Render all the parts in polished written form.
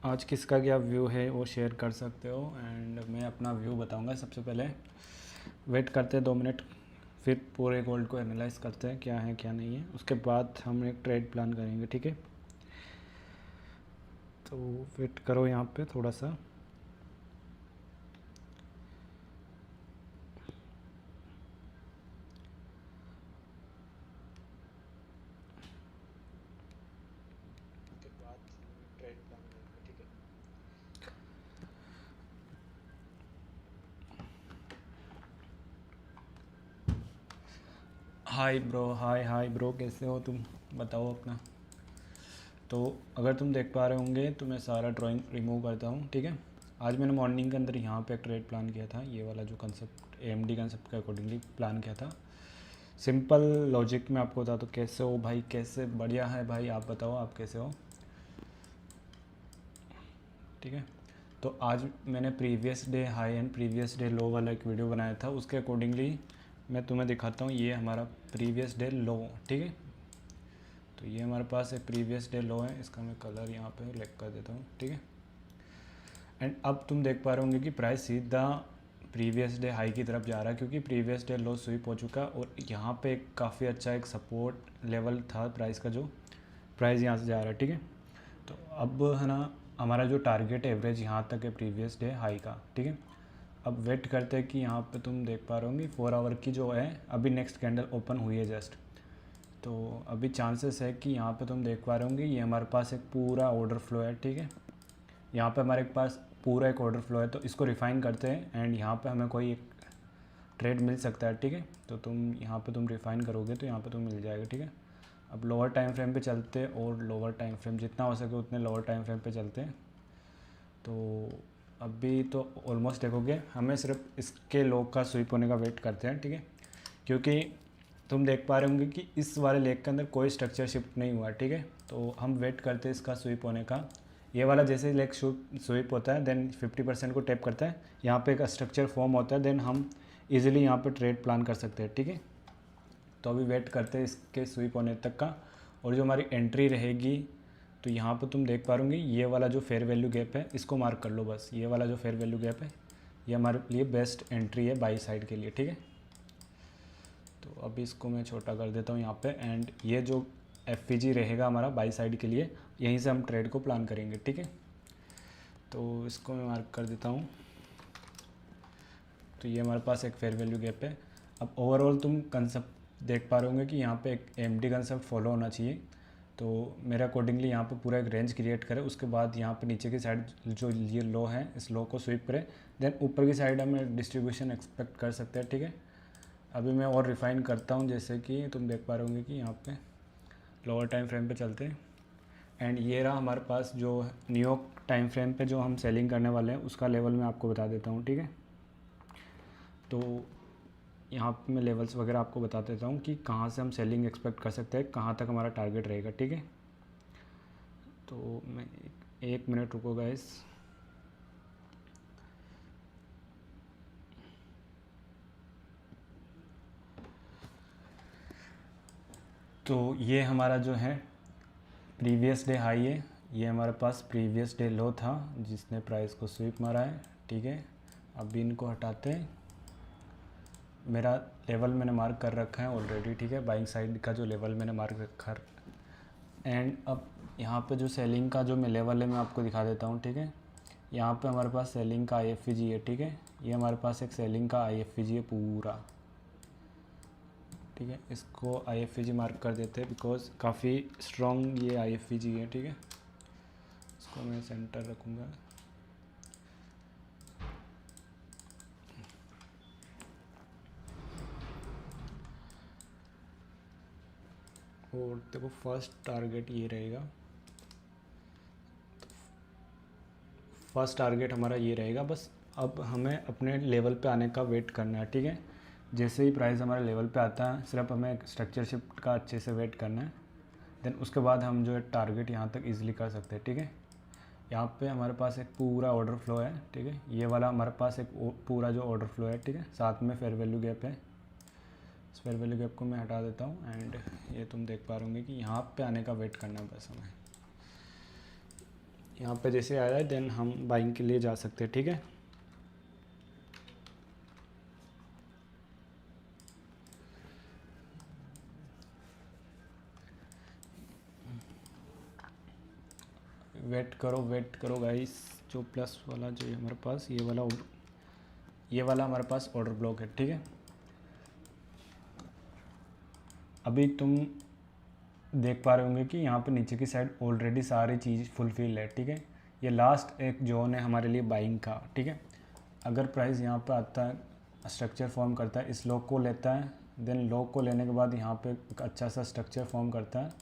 आज किसका क्या व्यू है वो शेयर कर सकते हो। एंड मैं अपना व्यू बताऊंगा। सबसे पहले वेट करते हैं 2 मिनट, फिर पूरे गोल्ड को एनालाइज करते हैं क्या है क्या नहीं है, उसके बाद हम एक ट्रेड प्लान करेंगे। ठीक है, तो वेट करो यहाँ पे थोड़ा सा। उसके बाद हम ट्रेड प्लान करेंगे। ठीक है, हाय ब्रो, हाय हाय ब्रो, कैसे हो तुम? बताओ अपना। तो अगर तुम देख पा रहे होंगे तो मैं सारा ड्राइंग रिमूव करता हूँ। ठीक है, आज मैंने मॉर्निंग के अंदर यहाँ पे एक ट्रेड प्लान किया था। ये वाला जो कंसेप्ट एएमडी कंसेप्ट के अकॉर्डिंगली प्लान किया था। सिंपल लॉजिक में आपको बता दो। कैसे हो भाई? कैसे? बढ़िया है भाई, आप बताओ आप कैसे हो? ठीक है, तो आज मैंने previous day high and previous day लो वाला एक वीडियो बनाया था। उसके अकॉर्डिंगली मैं तुम्हें दिखाता हूँ। ये हमारा प्रीवियस डे लो। ठीक है, तो ये हमारे पास एक प्रीवियस डे लो है। इसका मैं कलर यहाँ पे लेक कर देता हूँ। ठीक है, एंड अब तुम देख पा रहे होंगे कि प्राइस सीधा प्रीवियस डे हाई की तरफ जा रहा है, क्योंकि प्रीवियस डे लो स्वीप हो चुका। और यहाँ पे काफ़ी अच्छा एक सपोर्ट लेवल था प्राइस का, जो प्राइस यहाँ से जा रहा है। ठीक है, तो अब है ना, हमारा जो टारगेट एवरेज यहाँ तक है प्रीवियस डे हाई का। ठीक है, अब वेट करते हैं कि यहाँ पे तुम देख पा रहे होंगे 4 आवर की जो है अभी नेक्स्ट कैंडल ओपन हुई है जस्ट। तो अभी चांसेस है कि यहाँ पे तुम देख पा रहे होंगे ये हमारे पास एक पूरा ऑर्डर फ्लो है। ठीक है, यहाँ पे हमारे पास पूरा एक ऑर्डर फ्लो है, तो इसको रिफ़ाइन करते हैं एंड यहाँ पे हमें कोई एक ट्रेड मिल सकता है। ठीक है, तो तुम यहाँ पे तुम रिफ़ाइन करोगे तो यहाँ पे तुम मिल जाएगा। ठीक है, अब लोअर टाइम फ्रेम पे चलते हैं, और लोअर टाइम फ्रेम जितना हो सके उतने लोअर टाइम फ्रेम पे चलते हैं। तो अभी तो ऑलमोस्ट देखोगे, हमें सिर्फ इसके लो का स्वीप होने का वेट करते हैं। ठीक है, क्योंकि तुम देख पा रहे होंगे कि इस वाले लेग के अंदर कोई स्ट्रक्चर शिफ्ट नहीं हुआ। ठीक है, तो हम वेट करते हैं इसका स्वीप होने का। ये वाला जैसे लेग स्वीप होता है देन 50% को टैप करता है, यहाँ पे एक स्ट्रक्चर फॉर्म होता है, देन हम इजीली यहाँ पे ट्रेड प्लान कर सकते हैं। ठीक है, तो अभी वेट करते हैं इसके स्वीप होने तक का। और जो हमारी एंट्री रहेगी, तो यहाँ पर तुम देख पा रहे ये वाला जो फेयर वैल्यू गैप है इसको मार्क कर लो बस। ये वाला जो फेयर वैल्यू गैप है ये हमारे लिए बेस्ट एंट्री है बाई साइड के लिए। ठीक है, तो अभी इसको मैं छोटा कर देता हूँ यहाँ पे। एंड ये जो एफ रहेगा हमारा बाई साइड के लिए, यहीं से हम ट्रेड को प्लान करेंगे। ठीक है, तो इसको मैं मार्क कर देता हूँ। तो ये हमारे पास एक फेयर वैल्यू गैप है। अब ओवरऑल तुम कंसेप्ट देख पा रहे होंगे कि यहाँ पे एक एमडी कंसेप्ट फॉलो होना चाहिए। तो मेरे अकॉर्डिंगली यहाँ पे पूरा एक रेंज क्रिएट करें, उसके बाद यहाँ पे नीचे की साइड जो ये लो है इस लो को स्वीप करें, देन ऊपर की साइड हमें डिस्ट्रीब्यूशन एक्सपेक्ट कर सकते हैं। ठीक है, अभी मैं और रिफ़ाइन करता हूँ। जैसे कि तुम देख पा रहे होंगे कि यहाँ पे लोअर टाइम फ्रेम पे चलते हैं, एंड ये रहा हमारे पास जो न्यूयॉर्क टाइम फ्रेम पे जो हम सेलिंग करने वाले हैं उसका लेवल मैं आपको बता देता हूँ। ठीक है, तो यहाँ पे मैं लेवल्स वगैरह आपको बता देता हूँ कि कहाँ से हम सेलिंग एक्सपेक्ट कर सकते हैं, कहाँ तक हमारा टारगेट रहेगा। ठीक है, तो मैं एक मिनट रुको गाइस। तो ये हमारा जो है प्रीवियस डे हाई है, ये हमारे पास प्रीवियस डे लो था जिसने प्राइस को स्वीप मारा है। ठीक है, अभी इनको हटाते हैं। मेरा लेवल मैंने मार्क कर रखा है ऑलरेडी। ठीक है, बाइंग साइड का जो लेवल मैंने मार्क रखा। एंड अब यहाँ पे जो सेलिंग का जो मैं लेवल है मैं आपको दिखा देता हूँ। ठीक है, यहाँ पे हमारे पास सेलिंग का IFVG है। ठीक है, ये हमारे पास एक सेलिंग का IFVG है पूरा। ठीक है, इसको IFVG मार्क कर देते हैं बिकॉज काफ़ी स्ट्रॉन्ग ये IFVG है। ठीक है, इसको मैं सेंटर रखूँगा। और देखो फर्स्ट टारगेट ये रहेगा। फर्स्ट टारगेट हमारा ये रहेगा बस। अब हमें अपने लेवल पे आने का वेट करना है। ठीक है, जैसे ही प्राइस हमारे लेवल पे आता है सिर्फ हमें स्ट्रक्चर शिफ्ट का अच्छे से वेट करना है, देन उसके बाद हम जो है टारगेट यहाँ तक इजीली कर सकते हैं। ठीक है, यहाँ पे हमारे पास एक पूरा ऑर्डर फ्लो है। ठीक है, ये वाला हमारे पास एक पूरा जो ऑर्डर फ्लो है। ठीक है, साथ में फेयर वैल्यू गैप है। इस फेयर वैल्यू गैप को मैं हटा देता हूँ। एंड ये तुम देख पा रहे होंगे कि यहाँ पे आने का वेट करना है बस हमें। यहाँ पे जैसे आ रहा है देन हम बाइंग के लिए जा सकते हैं, ठीक है। वेट करो गाइस। जो प्लस वाला जो है हमारे पास ये वाला हमारे पास ऑर्डर ब्लॉक है, ठीक है। अभी तुम देख पा रहे होंगे कि यहाँ पे नीचे की साइड ऑलरेडी सारी चीज़ फुलफिल है, ठीक है। ये लास्ट एक जोन है हमारे लिए बाइंग का, ठीक है। अगर प्राइस यहाँ पे आता है, स्ट्रक्चर फॉर्म करता है, इस लॉक को लेता है, देन लॉक को लेने के बाद यहाँ पे एक अच्छा सा स्ट्रक्चर फॉर्म करता है,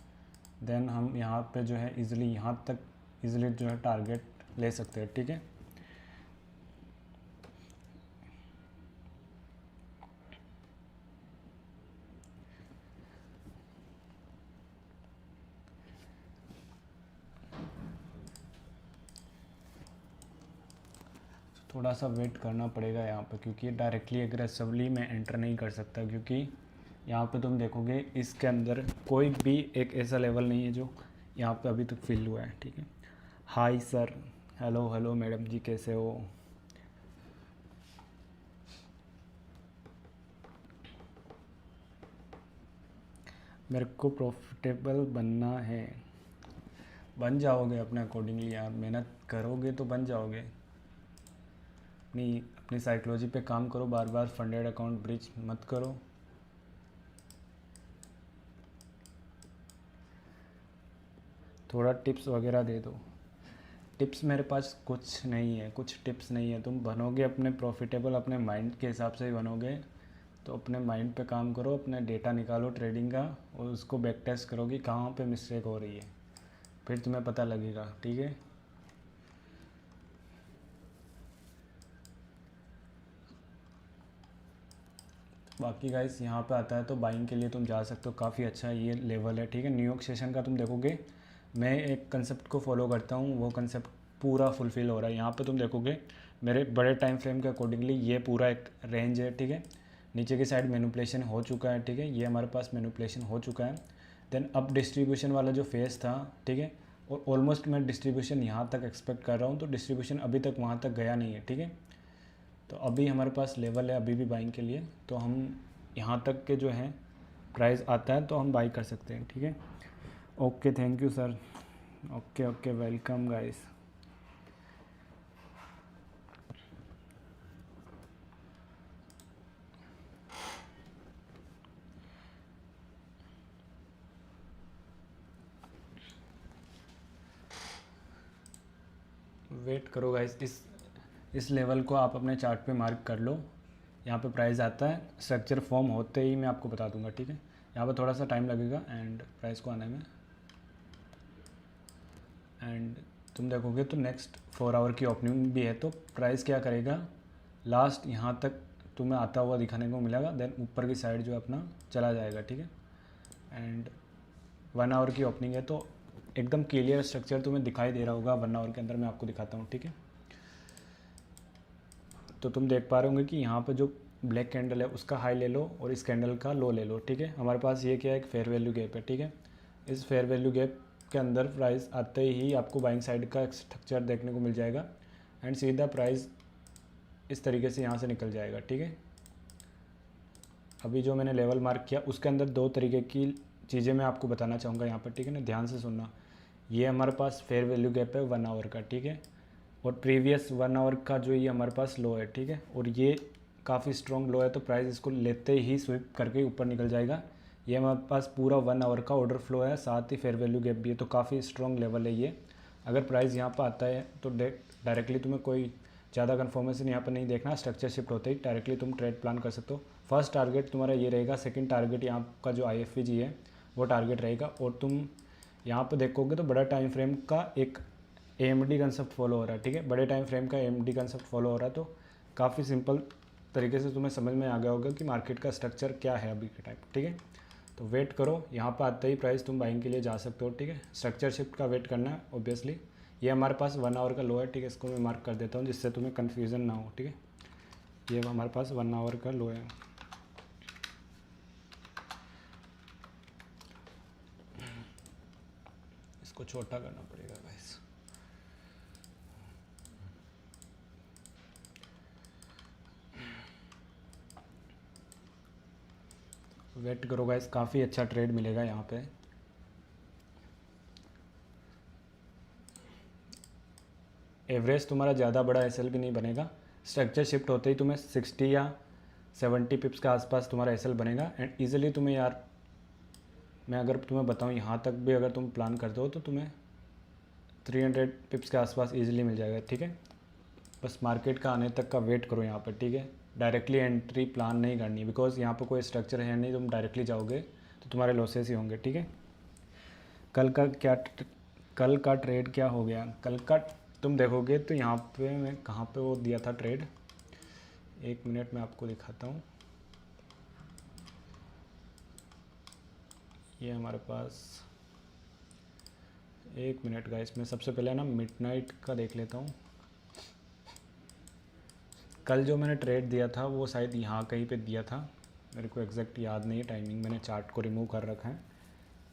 देन हम यहाँ पे जो है इजीली यहाँ तक इजीली जो है टारगेट ले सकते हैं, ठीक है। थोड़ा सा वेट करना पड़ेगा यहाँ पे, क्योंकि डायरेक्टली एग्रेसिवली मैं एंटर नहीं कर सकता, क्योंकि यहाँ पे तुम देखोगे इसके अंदर कोई भी एक ऐसा लेवल नहीं है जो यहाँ पे अभी तक फिल हुआ है, ठीक है। Hi sir, hello hello madam ji, कैसे हो। मेरे को प्रॉफिटेबल बनना है। बन जाओगे अपने अकॉर्डिंगली यार, मेहनत करोगे तो बन जाओगे। अपनी साइकोलॉजी पे काम करो, बार बार फंडेड अकाउंट ब्रिज मत करो। थोड़ा टिप्स वगैरह दे दो। टिप्स मेरे पास कुछ नहीं है, कुछ टिप्स नहीं है। तुम बनोगे अपने प्रॉफिटेबल अपने माइंड के हिसाब से ही बनोगे, तो अपने माइंड पे काम करो, अपना डेटा निकालो ट्रेडिंग का और उसको बैक टेस्ट करो कि कहाँ पे मिस्टेक हो रही है, फिर तुम्हें पता लगेगा, ठीक है। बाकी गाइस यहाँ पे आता है तो बाइंग के लिए तुम जा सकते हो, काफ़ी अच्छा ये लेवल है, ठीक है। न्यूयॉर्क सेशन का तुम देखोगे, मैं एक कंसेप्ट को फॉलो करता हूँ, वो कंसेप्ट पूरा फुलफ़िल हो रहा है। यहाँ पे तुम देखोगे मेरे बड़े टाइम फ्रेम के अकॉर्डिंगली ये पूरा एक रेंज है, ठीक है। नीचे की साइड मैनिपुलेशन हो चुका है, ठीक है, ये हमारे पास मैनिपुलेशन हो चुका है। देन अब डिस्ट्रीब्यूशन वाला जो फेज़ था, ठीक है, और ऑलमोस्ट मैं डिस्ट्रीब्यूशन यहाँ तक एक्सपेक्ट कर रहा हूँ, तो डिस्ट्रीब्यूशन अभी तक वहाँ तक गया नहीं है, ठीक है। तो अभी हमारे पास लेवल है अभी भी बाइंग के लिए, तो हम यहाँ तक के जो हैं प्राइस आता है तो हम बाई कर सकते हैं, ठीक है। Okay, thank you sir. Okay okay, welcome guys. Wait करो गाइस, इस लेवल को आप अपने चार्ट पे मार्क कर लो। यहाँ पे प्राइस आता है, स्ट्रक्चर फॉर्म होते ही मैं आपको बता दूंगा, ठीक है। यहाँ पे थोड़ा सा टाइम लगेगा एंड प्राइस को आने में, एंड तुम देखोगे तो नेक्स्ट 4 आवर की ओपनिंग भी है, तो प्राइस क्या करेगा, लास्ट यहाँ तक तुम्हें आता हुआ दिखाने को मिलेगा, देन ऊपर की साइड जो अपना चला जाएगा, ठीक है। एंड 1 आवर की ओपनिंग है, तो एकदम क्लियर स्ट्रक्चर तुम्हें दिखाई दे रहा होगा 1 आवर के अंदर, मैं आपको दिखाता हूँ, ठीक है। तो तुम देख पा रहे होंगे कि यहाँ पर जो ब्लैक कैंडल है उसका हाई ले लो और इस कैंडल का लो ले लो, ठीक है। हमारे पास ये क्या है, एक फेयर वैल्यू गैप है, ठीक है। इस फेयर वैल्यू गैप के अंदर प्राइस आते ही आपको बाइंग साइड का स्ट्रक्चर देखने को मिल जाएगा एंड सीधा प्राइस इस तरीके से यहाँ से निकल जाएगा, ठीक है। अभी जो मैंने लेवल मार्क किया उसके अंदर 2 तरीके की चीज़ें मैं आपको बताना चाहूँगा यहाँ पर, ठीक है ना, ध्यान से सुनना। ये हमारे पास फेयर वैल्यू गैप है 1 आवर का, ठीक है, और प्रीवियस 1 आवर का जो ये हमारे पास लो है, ठीक है, और ये काफ़ी स्ट्रॉन्ग लो है, तो प्राइस इसको लेते ही स्विप करके ऊपर निकल जाएगा। ये हमारे पास पूरा 1 आवर का ऑर्डर फ्लो है, साथ ही फेयर वैल्यू गैप भी है, तो काफ़ी स्ट्रॉन्ग लेवल है ये। अगर प्राइस यहाँ पर आता है तो डायरेक्टली तुम्हें कोई ज़्यादा कन्फर्मेशन यहाँ पर नहीं देखना, स्ट्रक्चर शिफ्ट होते ही डायरेक्टली तुम ट्रेड प्लान कर सकते हो। फर्स्ट टारगेट तुम्हारा ये रहेगा, सेकंड टारगेट यहाँ का जो IFVG है वो टारगेट रहेगा, और तुम यहाँ पर देखोगे तो बड़ा टाइम फ्रेम का एक AMD कंसेप्ट फॉलो हो रहा है, ठीक है। बड़े टाइम फ्रेम का AMD कंसेप्ट फॉलो हो रहा है, तो काफ़ी सिंपल तरीके से तुम्हें समझ में आ गया होगा कि मार्केट का स्ट्रक्चर क्या है अभी के टाइम, ठीक है। तो वेट करो, यहाँ पर आते ही प्राइस तुम बाइंग के लिए जा सकते हो, ठीक है। स्ट्रक्चर शिफ्ट का वेट करना है ऑब्वियसली। ये हमारे पास 1 आवर का लो है, ठीक है, इसको मैं मार्क कर देता हूँ जिससे तुम्हें कन्फ्यूज़न ना हो, ठीक है। ये हमारे पास 1 आवर का लो है। इसको छोटा करना पड़ेगा गाइस। वेट करो गाइस, काफ़ी अच्छा ट्रेड मिलेगा यहाँ पे। एवरेज तुम्हारा ज़्यादा बड़ा एसएल भी नहीं बनेगा। स्ट्रक्चर शिफ्ट होते ही तुम्हें 60 या 70 पिप्स के आसपास तुम्हारा एसएल बनेगा। एंड ईजिली तुम्हें यार, मैं अगर तुम्हें बताऊँ यहाँ तक भी अगर तुम प्लान करते हो तो तुम्हें 300 पिप्स के आसपास ईजिली मिल जाएगा, ठीक है। बस मार्केट का आने तक का वेट करो यहाँ पर, ठीक है। डायरेक्टली एंट्री प्लान नहीं करनी, बिकॉज यहाँ पर कोई स्ट्रक्चर है नहीं, तुम डायरेक्टली जाओगे तो तुम्हारे लॉसेस ही होंगे, ठीक है। कल का ट्रेड क्या हो गया, कल का तुम देखोगे तो यहाँ पे मैं कहाँ पे वो दिया था ट्रेड, 1 मिनट में आपको दिखाता हूँ। ये हमारे पास 1 मिनट का, इसमें सबसे पहले ना मिडनाइट का देख लेता हूँ। कल जो मैंने ट्रेड दिया था वो शायद यहाँ कहीं पे दिया था, मेरे को एग्जैक्ट याद नहीं है टाइमिंग, मैंने चार्ट को रिमूव कर रखा है।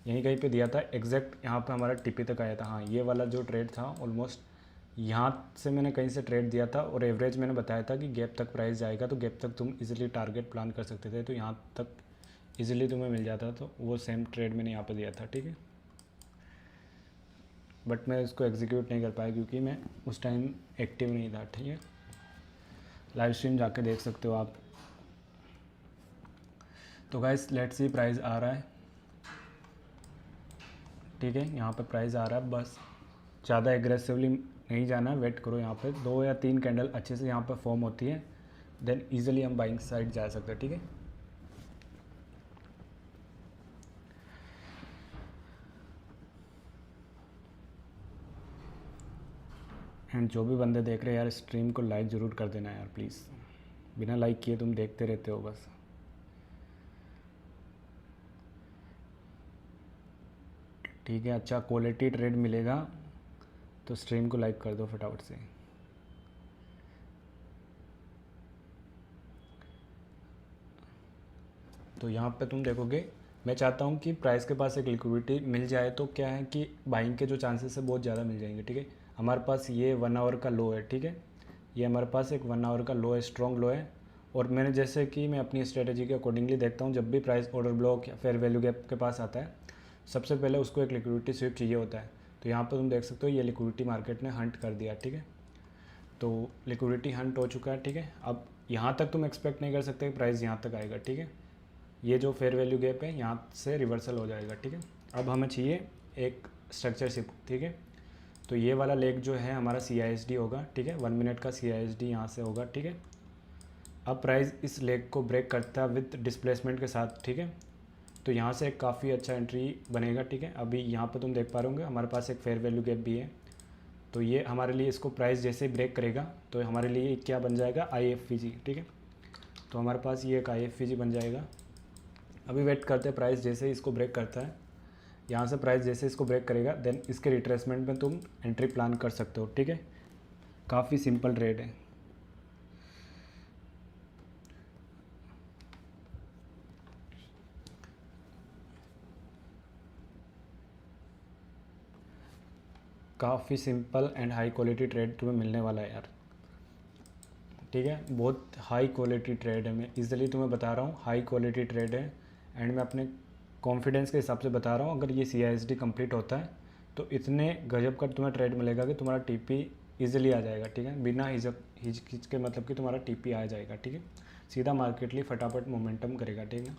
यहीं कहीं पे दिया था एग्जैक्ट, यहाँ पे हमारा टीपी तक आया था। हाँ, ये वाला जो ट्रेड था ऑलमोस्ट यहाँ से मैंने कहीं से ट्रेड दिया था, और एवरेज मैंने बताया था कि गैप तक प्राइस जाएगा तो गैप तक तुम इजीली टारगेट प्लान कर सकते थे, तो यहाँ तक इजीली तुम्हें मिल जाता। तो वो सेम ट्रेड मैंने यहाँ पे दिया था, ठीक है। बट मैं इसको एग्जीक्यूट नहीं कर पाया क्योंकि मैं उस टाइम एक्टिव नहीं था, ठीक है। लाइव स्ट्रीम जाके देख सकते हो आप। तो गाइस लेट्स सी, प्राइस आ रहा है, ठीक है। यहाँ पे प्राइस आ रहा है, बस ज़्यादा एग्रेसिवली नहीं जाना है, वेट करो। यहाँ पे 2 या 3 कैंडल अच्छे से यहाँ पे फॉर्म होती है, देन इजीली हम बाइंग साइड जा सकते हैं, ठीक है। एंड जो भी बंदे देख रहे हैं यार, स्ट्रीम को लाइक ज़रूर कर देना यार प्लीज़, बिना लाइक किए तुम देखते रहते हो बस। ठीक है, अच्छा क्वालिटी ट्रेड मिलेगा तो स्ट्रीम को लाइक कर दो फटाफट से। तो यहाँ पे तुम देखोगे, मैं चाहता हूँ कि प्राइस के पास एक लिक्विडिटी मिल जाए, तो क्या है कि बाइंग के जो चांसेस है बहुत ज़्यादा मिल जाएंगे, ठीक है। हमारे पास ये 1 आवर का लो है, ठीक है। ये हमारे पास एक 1 आवर का लो है, स्ट्रॉन्ग लो है। और मैंने जैसे कि मैं अपनी स्ट्रेटजी के अकॉर्डिंगली देखता हूँ, जब भी प्राइस ऑर्डर ब्लॉक या फेयर वैल्यू गैप के पास आता है, सबसे पहले उसको एक लिक्विडिटी स्वीप चाहिए होता है। तो यहाँ पर तुम देख सकते हो ये लिक्विडिटी मार्केट ने हंट कर दिया, ठीक है। तो लिक्विडिटी हंट हो चुका है, ठीक है। अब यहाँ तक तुम एक्सपेक्ट नहीं कर सकते कि प्राइस यहाँ तक आएगा, ठीक है। ये जो फेयर वैल्यू गैप है यहाँ से रिवर्सल हो जाएगा, ठीक है। अब हमें चाहिए एक स्ट्रक्चर शिफ्ट, ठीक है। तो ये वाला लेग जो है हमारा CISD होगा, ठीक है। 1 मिनट का CISD यहाँ से होगा, ठीक है। अब प्राइस इस लेग को ब्रेक करता है विद डिस्प्लेसमेंट के साथ, ठीक है। तो यहाँ से एक काफ़ी अच्छा एंट्री बनेगा, ठीक है। अभी यहाँ पर तुम देख पा रहे होंगे हमारे पास एक फेयर वैल्यू गैप भी है। तो ये हमारे लिए, इसको प्राइस जैसे ही ब्रेक करेगा तो हमारे लिए क्या बन जाएगा, IFVG, ठीक है। तो हमारे पास ये एक IFVG बन जाएगा। अभी वेट करते हैं, प्राइस जैसे ही इसको ब्रेक करता है, यहाँ से प्राइस जैसे इसको ब्रेक करेगा, देन इसके रिट्रेसमेंट में तुम एंट्री प्लान कर सकते हो, ठीक है। काफ़ी सिंपल ट्रेड है। काफ़ी simple and high quality trade तुम्हें मिलने वाला है यार, ठीक है। बहुत हाई क्वालिटी ट्रेड है, मैं इजीली तुम्हें बता रहा हूँ, हाई क्वालिटी ट्रेड है। एंड मैं अपने कॉन्फिडेंस के हिसाब से बता रहा हूँ, अगर ये CISD कंप्लीट होता है तो इतने गजब का तुम्हें ट्रेड मिलेगा कि तुम्हारा TP इजीली आ जाएगा, ठीक है। बिना हिचकिच के, मतलब कि तुम्हारा TP आ जाएगा, ठीक है। सीधा मार्केटली फटाफट मोमेंटम करेगा, ठीक है।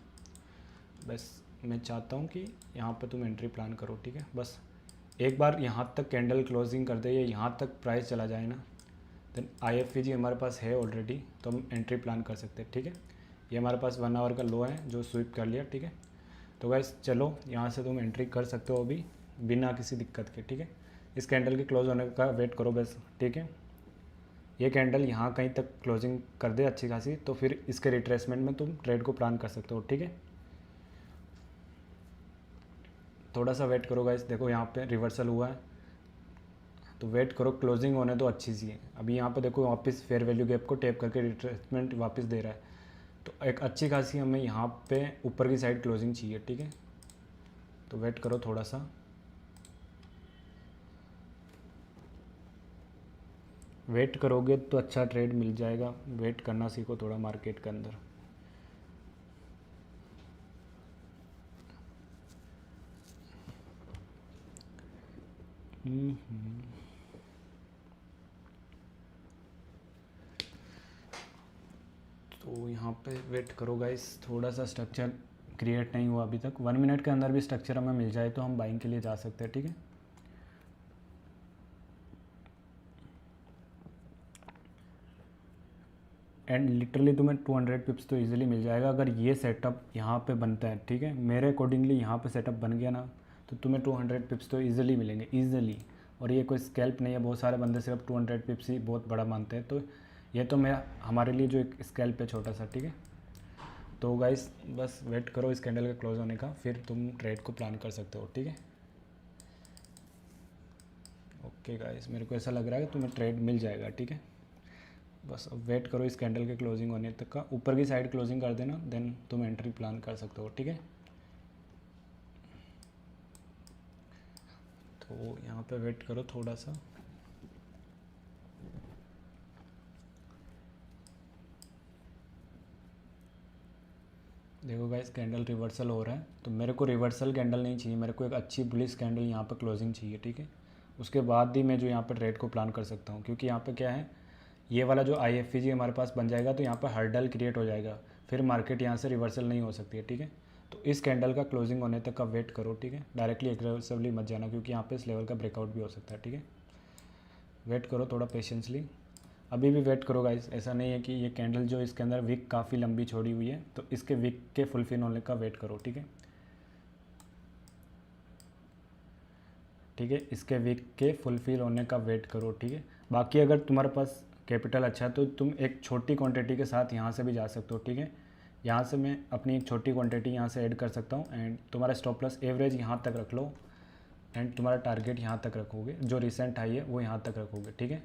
बस मैं चाहता हूँ कि यहाँ पर तुम एंट्री प्लान करो, ठीक है। बस एक बार यहाँ तक कैंडल क्लोजिंग कर दे या यहाँ तक प्राइस चला जाए ना, देन IFVG हमारे पास है ऑलरेडी, तो हम एंट्री प्लान कर सकते हैं, ठीक है। ये हमारे पास 1 आवर का लो है जो स्वीप कर लिया, ठीक है। तो गाइस चलो, यहाँ से तुम एंट्री कर सकते हो अभी बिना किसी दिक्कत के, ठीक है। इस कैंडल के क्लोज होने का वेट करो बस, ठीक है। ये कैंडल यहाँ कहीं तक क्लोजिंग कर दे अच्छी खासी, तो फिर इसके रिट्रेसमेंट में तुम ट्रेड को प्लान कर सकते हो, ठीक है। थोड़ा सा वेट करो गाइस, देखो यहाँ पे रिवर्सल हुआ है, तो वेट करो, क्लोजिंग होने तो अच्छी सी है। अभी यहाँ पे देखो वापस फेयर वैल्यू गैप को टैप करके रिट्रेसमेंट वापस दे रहा है, तो एक अच्छी खासी हमें यहाँ पे ऊपर की साइड क्लोजिंग चाहिए, ठीक है। तो वेट करो थोड़ा सा, वेट करोगे तो अच्छा ट्रेड मिल जाएगा। वेट करना सीखो थोड़ा मार्केट के अंदर। तो यहाँ पे वेट करो गाइस, थोड़ा सा स्ट्रक्चर क्रिएट नहीं हुआ अभी तक। 1 मिनट के अंदर भी स्ट्रक्चर हमें मिल जाए तो हम बाइंग के लिए जा सकते हैं, ठीक है। एंड लिटरली तुम्हें 200 पिप्स तो इजीली मिल जाएगा अगर ये सेटअप यहाँ पे बनता है, ठीक है। मेरे अकॉर्डिंगली यहाँ पे सेटअप बन गया ना तो तुम्हें 200 पिप्स तो इजीली मिलेंगे, इजीली। और ये कोई स्कैल्प नहीं है, बहुत सारे बंदे सिर्फ 200 पिप्स ही बहुत बड़ा मानते हैं, तो ये तो मैं हमारे लिए जो एक स्कैल्प है छोटा सा, ठीक है। तो गाइस बस वेट करो इस कैंडल के क्लोज होने का, फिर तुम ट्रेड को प्लान कर सकते हो, ठीक है। ओके गाइस, मेरे को ऐसा लग रहा है कि तुम्हें ट्रेड मिल जाएगा, ठीक है। बस अब वेट करो इस कैंडल के क्लोजिंग होने तक का, ऊपर की साइड क्लोजिंग कर देना, देन तुम एंट्री प्लान कर सकते हो, ठीक है। तो यहाँ पे वेट करो थोड़ा सा। देखो गाइस कैंडल रिवर्सल हो रहा है, तो मेरे को रिवर्सल कैंडल नहीं चाहिए, मेरे को एक अच्छी बुलिश कैंडल यहाँ पे क्लोजिंग चाहिए, ठीक है। उसके बाद ही मैं जो यहाँ पे ट्रेड को प्लान कर सकता हूँ, क्योंकि यहाँ पे क्या है, ये वाला जो IFEG हमारे पास बन जाएगा तो यहाँ पर हर्डल क्रिएट हो जाएगा, फिर मार्केट यहाँ से रिवर्सल नहीं हो सकती है, ठीक है। तो इस कैंडल का क्लोजिंग होने तक का वेट करो, ठीक है। डायरेक्टली एग्रेसिवली मत जाना, क्योंकि यहाँ पे इस लेवल का ब्रेकआउट भी हो सकता है, ठीक है। वेट करो थोड़ा पेशेंसली, अभी भी वेट करो गाइस। ऐसा नहीं है कि ये कैंडल जो इसके अंदर विक काफ़ी लंबी छोड़ी हुई है, तो इसके विक के फुलफिल होने का वेट करो, ठीक है। ठीक है, इसके विक के फुलफिल होने का वेट करो, ठीक है। बाकी अगर तुम्हारे पास कैपिटल अच्छा है तो तुम एक छोटी क्वांटिटी के साथ यहाँ से भी जा सकते हो, ठीक है। यहाँ से मैं अपनी एक छोटी क्वांटिटी यहाँ से ऐड कर सकता हूँ, एंड तुम्हारा स्टॉप लॉस एवरेज यहाँ तक रख लो, एंड तुम्हारा टारगेट यहाँ तक रखोगे, जो रिसेंट हाई है वो यहाँ तक रखोगे, ठीक है।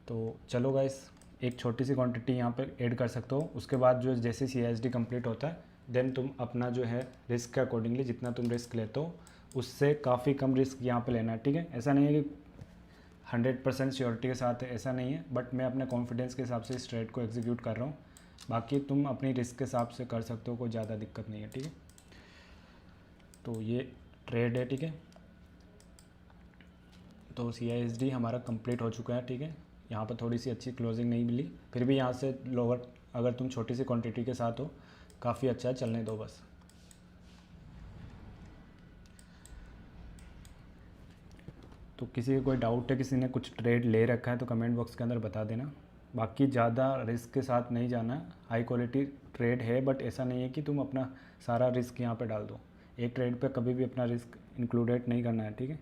तो चलो गाइस, एक छोटी सी क्वांटिटी यहाँ पर ऐड कर सकते हो, उसके बाद जो जैसे CSD कंप्लीट होता है देन तुम अपना जो है रिस्क के अकॉर्डिंगली जितना तुम रिस्क लेते हो उससे काफ़ी कम रिस्क यहाँ पे लेना है, ठीक है। ऐसा नहीं है कि 100% श्योरिटी के साथ है, ऐसा नहीं है, बट मैं अपने कॉन्फिडेंस के हिसाब से इस ट्रेड को एग्जीक्यूट कर रहा हूँ। बाकी तुम अपनी रिस्क के हिसाब से कर सकते हो, कोई ज़्यादा दिक्कत नहीं है, ठीक है। तो ये ट्रेड है, ठीक है। तो CSD हमारा कंप्लीट हो चुका है, ठीक है। यहाँ पर थोड़ी सी अच्छी क्लोजिंग नहीं मिली, फिर भी यहाँ से लोअर अगर तुम छोटी सी क्वान्टिटी के साथ हो काफ़ी अच्छा है, चलने दो बस। तो किसी को कोई डाउट है, किसी ने कुछ ट्रेड ले रखा है तो कमेंट बॉक्स के अंदर बता देना। बाकी ज़्यादा रिस्क के साथ नहीं जाना, हाई क्वालिटी ट्रेड है बट ऐसा नहीं है कि तुम अपना सारा रिस्क यहाँ पे डाल दो। एक ट्रेड पे कभी भी अपना रिस्क इंक्लूडेड नहीं करना है, ठीक है।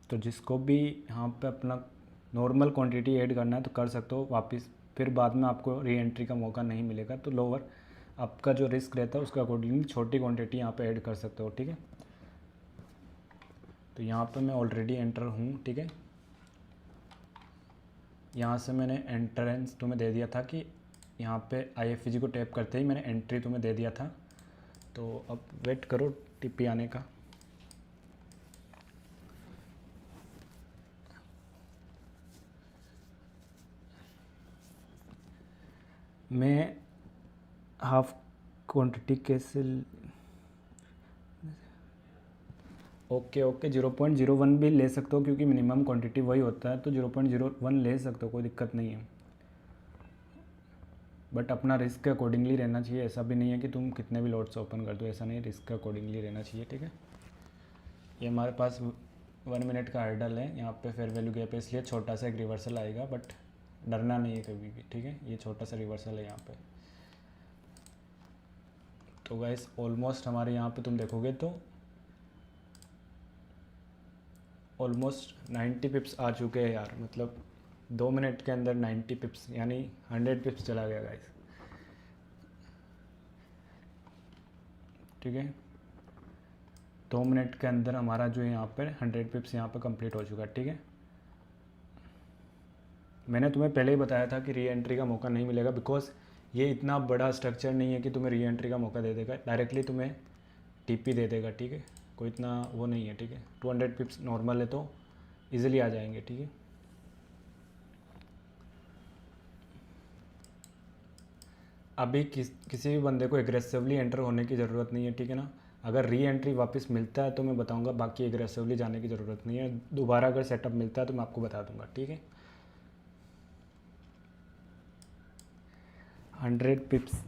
तो जिसको भी यहाँ पे अपना नॉर्मल क्वांटिटी ऐड करना है तो कर सकते हो वापस, फिर बाद में आपको री एंट्री का मौका नहीं मिलेगा, तो लोअर आपका जो रिस्क रहता है उसका अकॉर्डिंगली छोटी क्वांटिटी यहाँ पे ऐड कर सकते हो, ठीक है। तो यहाँ पे मैं ऑलरेडी एंटर हूँ, ठीक है। यहाँ से मैंने एंट्रेंस तुम्हें दे दिया था कि यहाँ पे IFEG को टैप करते ही मैंने एंट्री तुम्हें दे दिया था। तो अब वेट करो TP आने का। मैं हाफ क्वांटिटी कैसे, ओके 0.01 भी ले सकते हो, क्योंकि मिनिमम क्वांटिटी वही होता है, तो 0.01 ले सकते हो, कोई दिक्कत नहीं है। बट अपना रिस्क के अकॉर्डिंगली रहना चाहिए, ऐसा भी नहीं है कि तुम कितने भी लॉट्स ओपन कर दो, ऐसा नहीं, रिस्क के अकॉर्डिंगली रहना चाहिए, ठीक है। ये हमारे पास 1 मिनट का हर्डल है, यहाँ पे फेयर वैल्यू गैप है, इसलिए छोटा सा एक रिवर्सल आएगा, बट डरना नहीं है कभी भी, ठीक है। ये छोटा सा रिवर्सल है यहाँ पे। तो गाइस ऑलमोस्ट हमारे यहाँ पे तुम देखोगे तो ऑलमोस्ट 90 पिप्स आ चुके हैं यार, मतलब 2 मिनट के अंदर 90 पिप्स, यानी 100 पिप्स चला गया गाइस, ठीक है। 2 मिनट के अंदर हमारा जो है यहाँ पर 100 पिप्स यहाँ पर कंप्लीट हो चुका है, ठीक है। मैंने तुम्हें पहले ही बताया था कि री एंट्री का मौका नहीं मिलेगा, बिकॉज ये इतना बड़ा स्ट्रक्चर नहीं है कि तुम्हें री एंट्री का मौका दे देगा, डायरेक्टली तुम्हें TP दे देगा, ठीक है। कोई इतना वो नहीं है, ठीक है। 200 पिप्स नॉर्मल है तो इजीली आ जाएंगे, ठीक है। अभी किसी भी बंदे को एग्रेसिवली एंटर होने की ज़रूरत नहीं है, ठीक है ना। अगर री एंट्री वापस मिलता है तो मैं बताऊंगा, बाकी एग्रेसिवली जाने की ज़रूरत नहीं है। दोबारा अगर सेटअप मिलता है तो मैं आपको बता दूंगा, ठीक है। 100 पिप्स,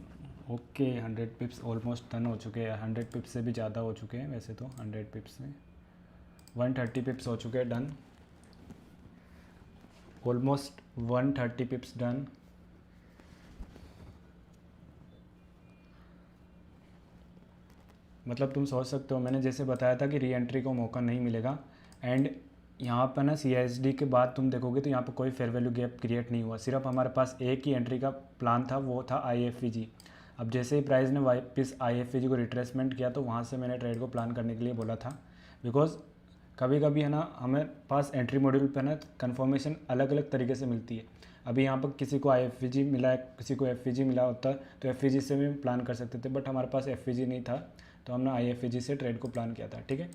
ओके 100 पिप्स ऑलमोस्ट डन हो चुके हैं। 100 पिप्स से भी ज़्यादा हो चुके हैं वैसे तो। 100 पिप्स से 130 पिप्स हो चुके हैं डन, ऑलमोस्ट 130 पिप्स डन। मतलब तुम सोच सकते हो, मैंने जैसे बताया था कि री एंट्री को मौका नहीं मिलेगा। एंड यहाँ पर ना CSD के बाद तुम देखोगे तो यहाँ पर कोई फेयर वैल्यू गैप क्रिएट नहीं हुआ, सिर्फ हमारे पास एक ही एंट्री का प्लान था, वो था IFVG। अब जैसे ही प्राइस ने वापस IFVG को रिट्रेसमेंट किया तो वहाँ से मैंने ट्रेड को प्लान करने के लिए बोला था। बिकॉज कभी कभी है ना हमें पास एंट्री मॉड्यूल पर ना कन्फर्मेशन अलग अलग तरीके से मिलती है। अभी यहाँ पर किसी को IFVG मिला है, किसी को FVG मिला होता तो FVG से भी प्लान कर सकते थे, बट हमारे पास FVG नहीं था तो हमने IFVG से ट्रेड को प्लान किया था, ठीक है।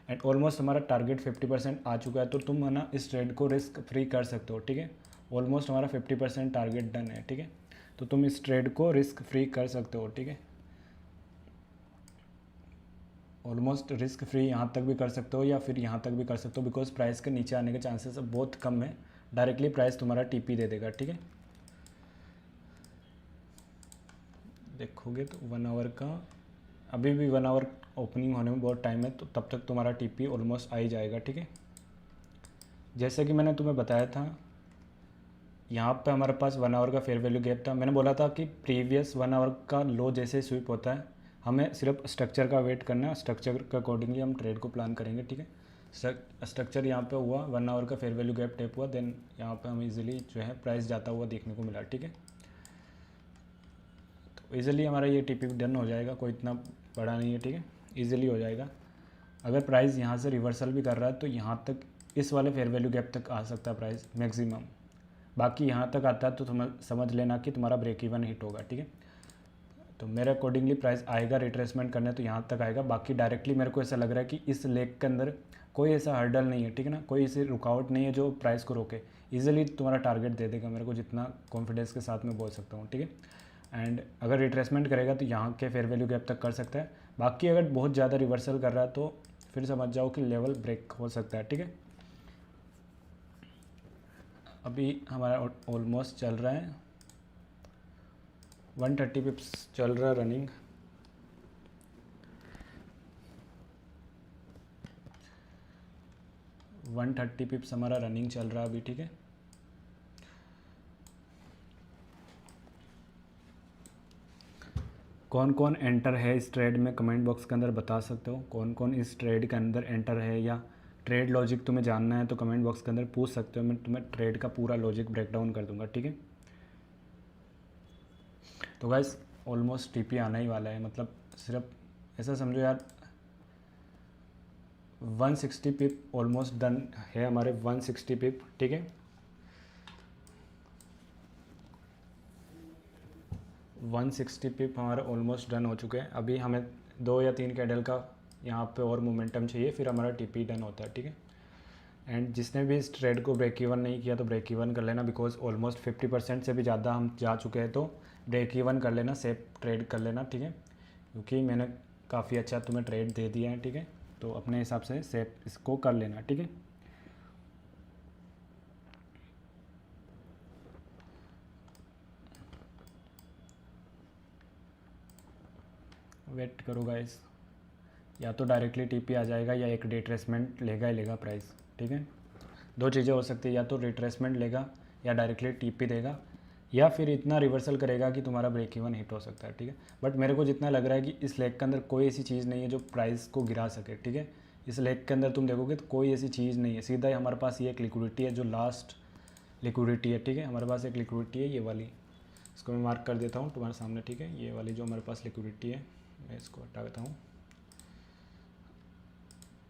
एंड ऑलमोस्ट हमारा टारगेट 50% आ चुका है, तो तुम है ना इस ट्रेड को रिस्क फ्री कर सकते हो, ठीक है। ऑलमोस्ट हमारा 50% टारगेट डन है, ठीक है। तो तुम इस ट्रेड को रिस्क फ्री कर सकते हो, ठीक है। ऑलमोस्ट रिस्क फ्री यहाँ तक भी कर सकते हो या फिर यहाँ तक भी कर सकते हो, बिकॉज प्राइस के नीचे आने के चांसेस बहुत कम है। डायरेक्टली प्राइस तुम्हारा TP दे देगा, ठीक है। देखोगे तो 1 आवर का अभी भी 1 आवर ओपनिंग होने में बहुत टाइम है, तो तब तक तुम्हारा TP ऑलमोस्ट आ ही जाएगा, ठीक है। जैसे कि मैंने तुम्हें बताया था, यहाँ पे हमारे पास 1 आवर का फेयर वैल्यू गैप था। मैंने बोला था कि प्रीवियस 1 आवर का लो जैसे स्वीप होता है, हमें सिर्फ स्ट्रक्चर का वेट करना है, स्ट्रक्चर के अकॉर्डिंगली हम ट्रेड को प्लान करेंगे, ठीक है। स्ट्रक्चर यहाँ पे हुआ, 1 आवर का फेयर वैल्यू गैप टेप हुआ, देन यहाँ पे हमें इजीली जो है प्राइस जाता हुआ देखने को मिला, ठीक है। तो ईजिली हमारा ये TP डन हो जाएगा, कोई इतना बड़ा नहीं है, ठीक है, ईजिली हो जाएगा। अगर प्राइस यहाँ से रिवर्सल भी कर रहा है तो यहाँ तक इस वाले फेयर वैल्यू गैप तक आ सकता है प्राइस मैक्सिमम। बाकी यहाँ तक आता है तो तुम समझ लेना कि तुम्हारा ब्रेक इवन हिट होगा, ठीक है। तो मेरे अकॉर्डिंगली प्राइस आएगा रिट्रेसमेंट करने तो यहाँ तक आएगा। बाकी डायरेक्टली मेरे को ऐसा लग रहा है कि इस लेग के अंदर कोई ऐसा हर्डल नहीं है, ठीक है ना, कोई ऐसी रुकावट नहीं है जो प्राइस को रोके। ईजिली तुम्हारा टारगेट दे देगा मेरे को, जितना कॉन्फिडेंस के साथ मैं बोल सकता हूँ, ठीक है। एंड अगर रिट्रेसमेंट करेगा तो यहाँ के फेयर वैल्यू गैप तक कर सकता है। बाकी अगर बहुत ज़्यादा रिवर्सल कर रहा है तो फिर समझ जाओ कि लेवल ब्रेक हो सकता है, ठीक है। अभी हमारा ऑलमोस्ट चल रहा है 130 पिप्स चल रहा है रनिंग। वन 130 पिप्स हमारा रनिंग चल रहा है अभी, ठीक है। कौन कौन एंटर है इस ट्रेड में कमेंट बॉक्स के अंदर बता सकते हो, कौन कौन इस ट्रेड के अंदर एंटर है, या ट्रेड लॉजिक तुम्हें जानना है तो कमेंट बॉक्स के अंदर पूछ सकते हो। मैं तुम्हें ट्रेड का पूरा लॉजिक ब्रेक डाउन कर दूंगा, ठीक है। तो गाइस ऑलमोस्ट TP आना ही वाला है, मतलब सिर्फ ऐसा समझो यार 160 पिप ऑलमोस्ट डन है हमारे, 160 पिप, ठीक है। 160 पिप हमारे ऑलमोस्ट डन हो चुके हैं। अभी हमें 2 या 3 कैंडल का यहाँ पे और मोमेंटम चाहिए, फिर हमारा TP डन होता है, ठीक है। एंड जिसने भी इस ट्रेड को ब्रेक इवन नहीं किया तो ब्रेक इवन कर लेना, बिकॉज ऑलमोस्ट 50% से भी ज़्यादा हम जा चुके हैं, तो ब्रेक इवन कर लेना, सेफ ट्रेड कर लेना, ठीक है। क्योंकि मैंने काफ़ी अच्छा तुम्हें ट्रेड दे दिया है, ठीक है। तो अपने हिसाब से सेफ इसको कर लेना, ठीक है। वेट करो गाइस, या तो डायरेक्टली TP आ जाएगा या एक रिट्रेसमेंट लेगा ही लेगा प्राइस, ठीक है। 2 चीज़ें हो सकती है, या तो रिट्रेसमेंट लेगा या डायरेक्टली TP देगा, या फिर इतना रिवर्सल करेगा कि तुम्हारा ब्रेक इवन हिट हो सकता है, ठीक है। बट मेरे को जितना लग रहा है कि इस लेग के अंदर कोई ऐसी चीज़ नहीं है जो प्राइस को गिरा सके, ठीक है। इस लेग के अंदर तुम देखोगे तो कोई ऐसी चीज़ नहीं है, सीधा ही हमारे पास ये एक लिक्विडिटी है जो लास्ट लिक्विडिटी है, ठीक है। हमारे पास एक लिक्विडिटी है ये वाली, इसको मैं मार्क कर देता हूँ तुम्हारे सामने, ठीक है। ये वाली जो हमारे पास लिक्विडिटी है, मैं इसको हटा देता हूँ।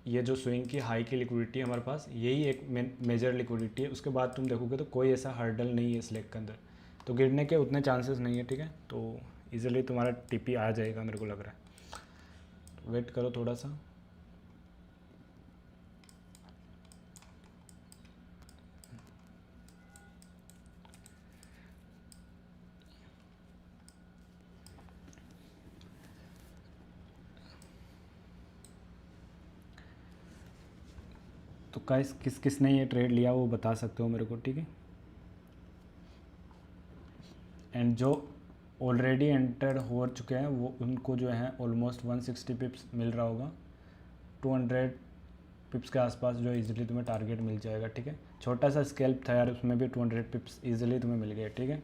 ये जो स्विंग की हाई की लिक्विडिटी है हमारे पास, यही एक मेजर लिक्विडिटी है। उसके बाद तुम देखोगे तो कोई ऐसा हर्डल नहीं है इस लेग के अंदर, तो गिरने के उतने चांसेस नहीं है, ठीक है। तो इजीली तुम्हारा TP आ जाएगा मेरे को लग रहा है। तो वेट करो थोड़ा सा, तो गाइस किस किस ने ये ट्रेड लिया वो बता सकते हो मेरे को, ठीक है। एंड जो ऑलरेडी एंटर हो चुके हैं वो उनको जो है ऑलमोस्ट 160 पिप्स मिल रहा होगा, 200 पिप्स के आसपास जो इजीली तुम्हें टारगेट मिल जाएगा, ठीक है। छोटा सा स्केल्प था यार, उसमें भी 200 पिप्स इजीली तुम्हें मिल गए, ठीक है।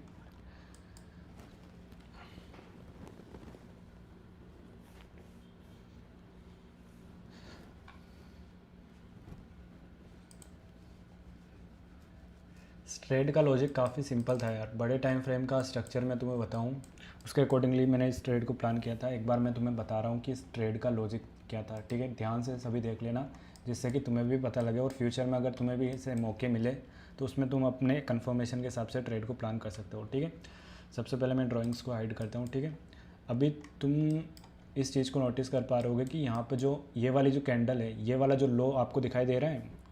ट्रेड का लॉजिक काफ़ी सिंपल था यार। बड़े टाइम फ्रेम का स्ट्रक्चर मैं तुम्हें बताऊं, उसके अकॉर्डिंगली मैंने इस ट्रेड को प्लान किया था। एक बार मैं तुम्हें बता रहा हूँ कि इस ट्रेड का लॉजिक क्या था, ठीक है। ध्यान से सभी देख लेना, जिससे कि तुम्हें भी पता लगे और फ्यूचर में अगर तुम्हें भी ऐसे मौके मिले तो उसमें तुम अपने कन्फर्मेशन के हिसाब से ट्रेड को प्लान कर सकते हो, ठीक है। सबसे पहले मैं ड्राइंग्स को हाइड करता हूँ, ठीक है। अभी तुम इस चीज़ को नोटिस कर पा रहे होगे कि यहाँ पर जो ये वाली जो कैंडल है, ये वाला जो लो आपको दिखाई दे रहा है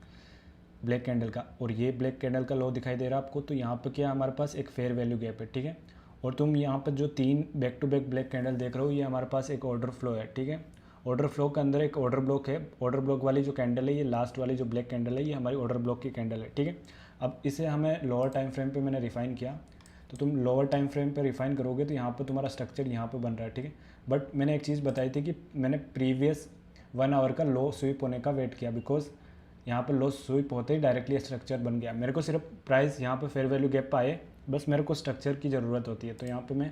ब्लैक कैंडल का, और ये ब्लैक कैंडल का लो दिखाई दे रहा है आपको, तो यहाँ पे क्या हमारे पास एक फेयर वैल्यू गैप है, ठीक है। और तुम यहाँ पर जो 3 back to back black candle देख रहे हो, ये हमारे पास एक ऑर्डर फ्लो है, ठीक है। ऑर्डर फ्लो के अंदर एक ऑर्डर ब्लॉक है। ऑर्डर ब्लॉक वाली जो कैंडल है, ये लास्ट वाली जो ब्लैक कैंडल है, ये हमारी ऑर्डर ब्लॉक की कैंडल है, ठीक है। अब इसे हमें लोअर टाइम फ्रेम पर मैंने रिफाइन किया, तो तुम लोअर टाइम फ्रेम पर रिफाइन करोगे तो यहाँ पर तुम्हारा स्ट्रक्चर यहाँ पर बन रहा है, ठीक है। बट मैंने एक चीज़ बताई थी कि मैंने प्रीवियस 1 आवर का लो स्वीप होने का वेट किया, बिकॉज यहाँ पर लो स्वीप होते ही डायरेक्टली स्ट्रक्चर बन गया। मेरे को सिर्फ प्राइस यहाँ पे फेयर वैल्यू गैप आए, बस मेरे को स्ट्रक्चर की ज़रूरत होती है। तो यहाँ पे मैं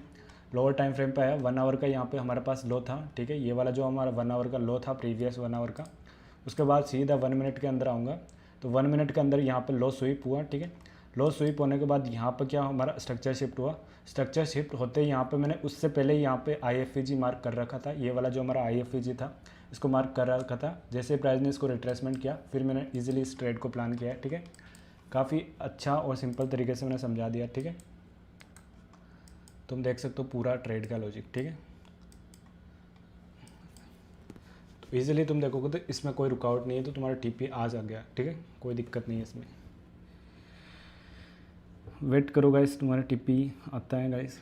लोअर टाइम फ्रेम पे आया, 1 आवर का यहाँ पे हमारे पास लो था, ठीक है। ये वाला जो हमारा 1 आवर का लो था, प्रीवियस 1 आवर का, उसके बाद सीधा 1 मिनट के अंदर आऊँगा। तो 1 मिनट के अंदर यहाँ पर लो स्वीप हुआ, ठीक है। लो स्वीप होने के बाद यहाँ पर क्या हमारा स्ट्रक्चर शिफ्ट हुआ। स्ट्रक्चर शिफ्ट होते ही यहाँ पे मैंने उससे पहले ही यहाँ पे IFVG मार्क कर रखा था। ये वाला जो हमारा IFVG था, इसको मार्क कर रखा था। जैसे प्राइस ने इसको रिट्रेसमेंट किया, फिर मैंने इजीली इस ट्रेड को प्लान किया, ठीक है। काफ़ी अच्छा और सिंपल तरीके से मैंने समझा दिया, ठीक है। तुम देख सकते हो पूरा ट्रेड का लॉजिक, ठीक है। तो इजीली तुम देखोगे तो इसमें कोई रुकावट नहीं है, तो तुम्हारा TP आज आ गया, ठीक है। कोई दिक्कत नहीं है इसमें। वेट करो गाइस, तुम्हारा TP आता है गाइस।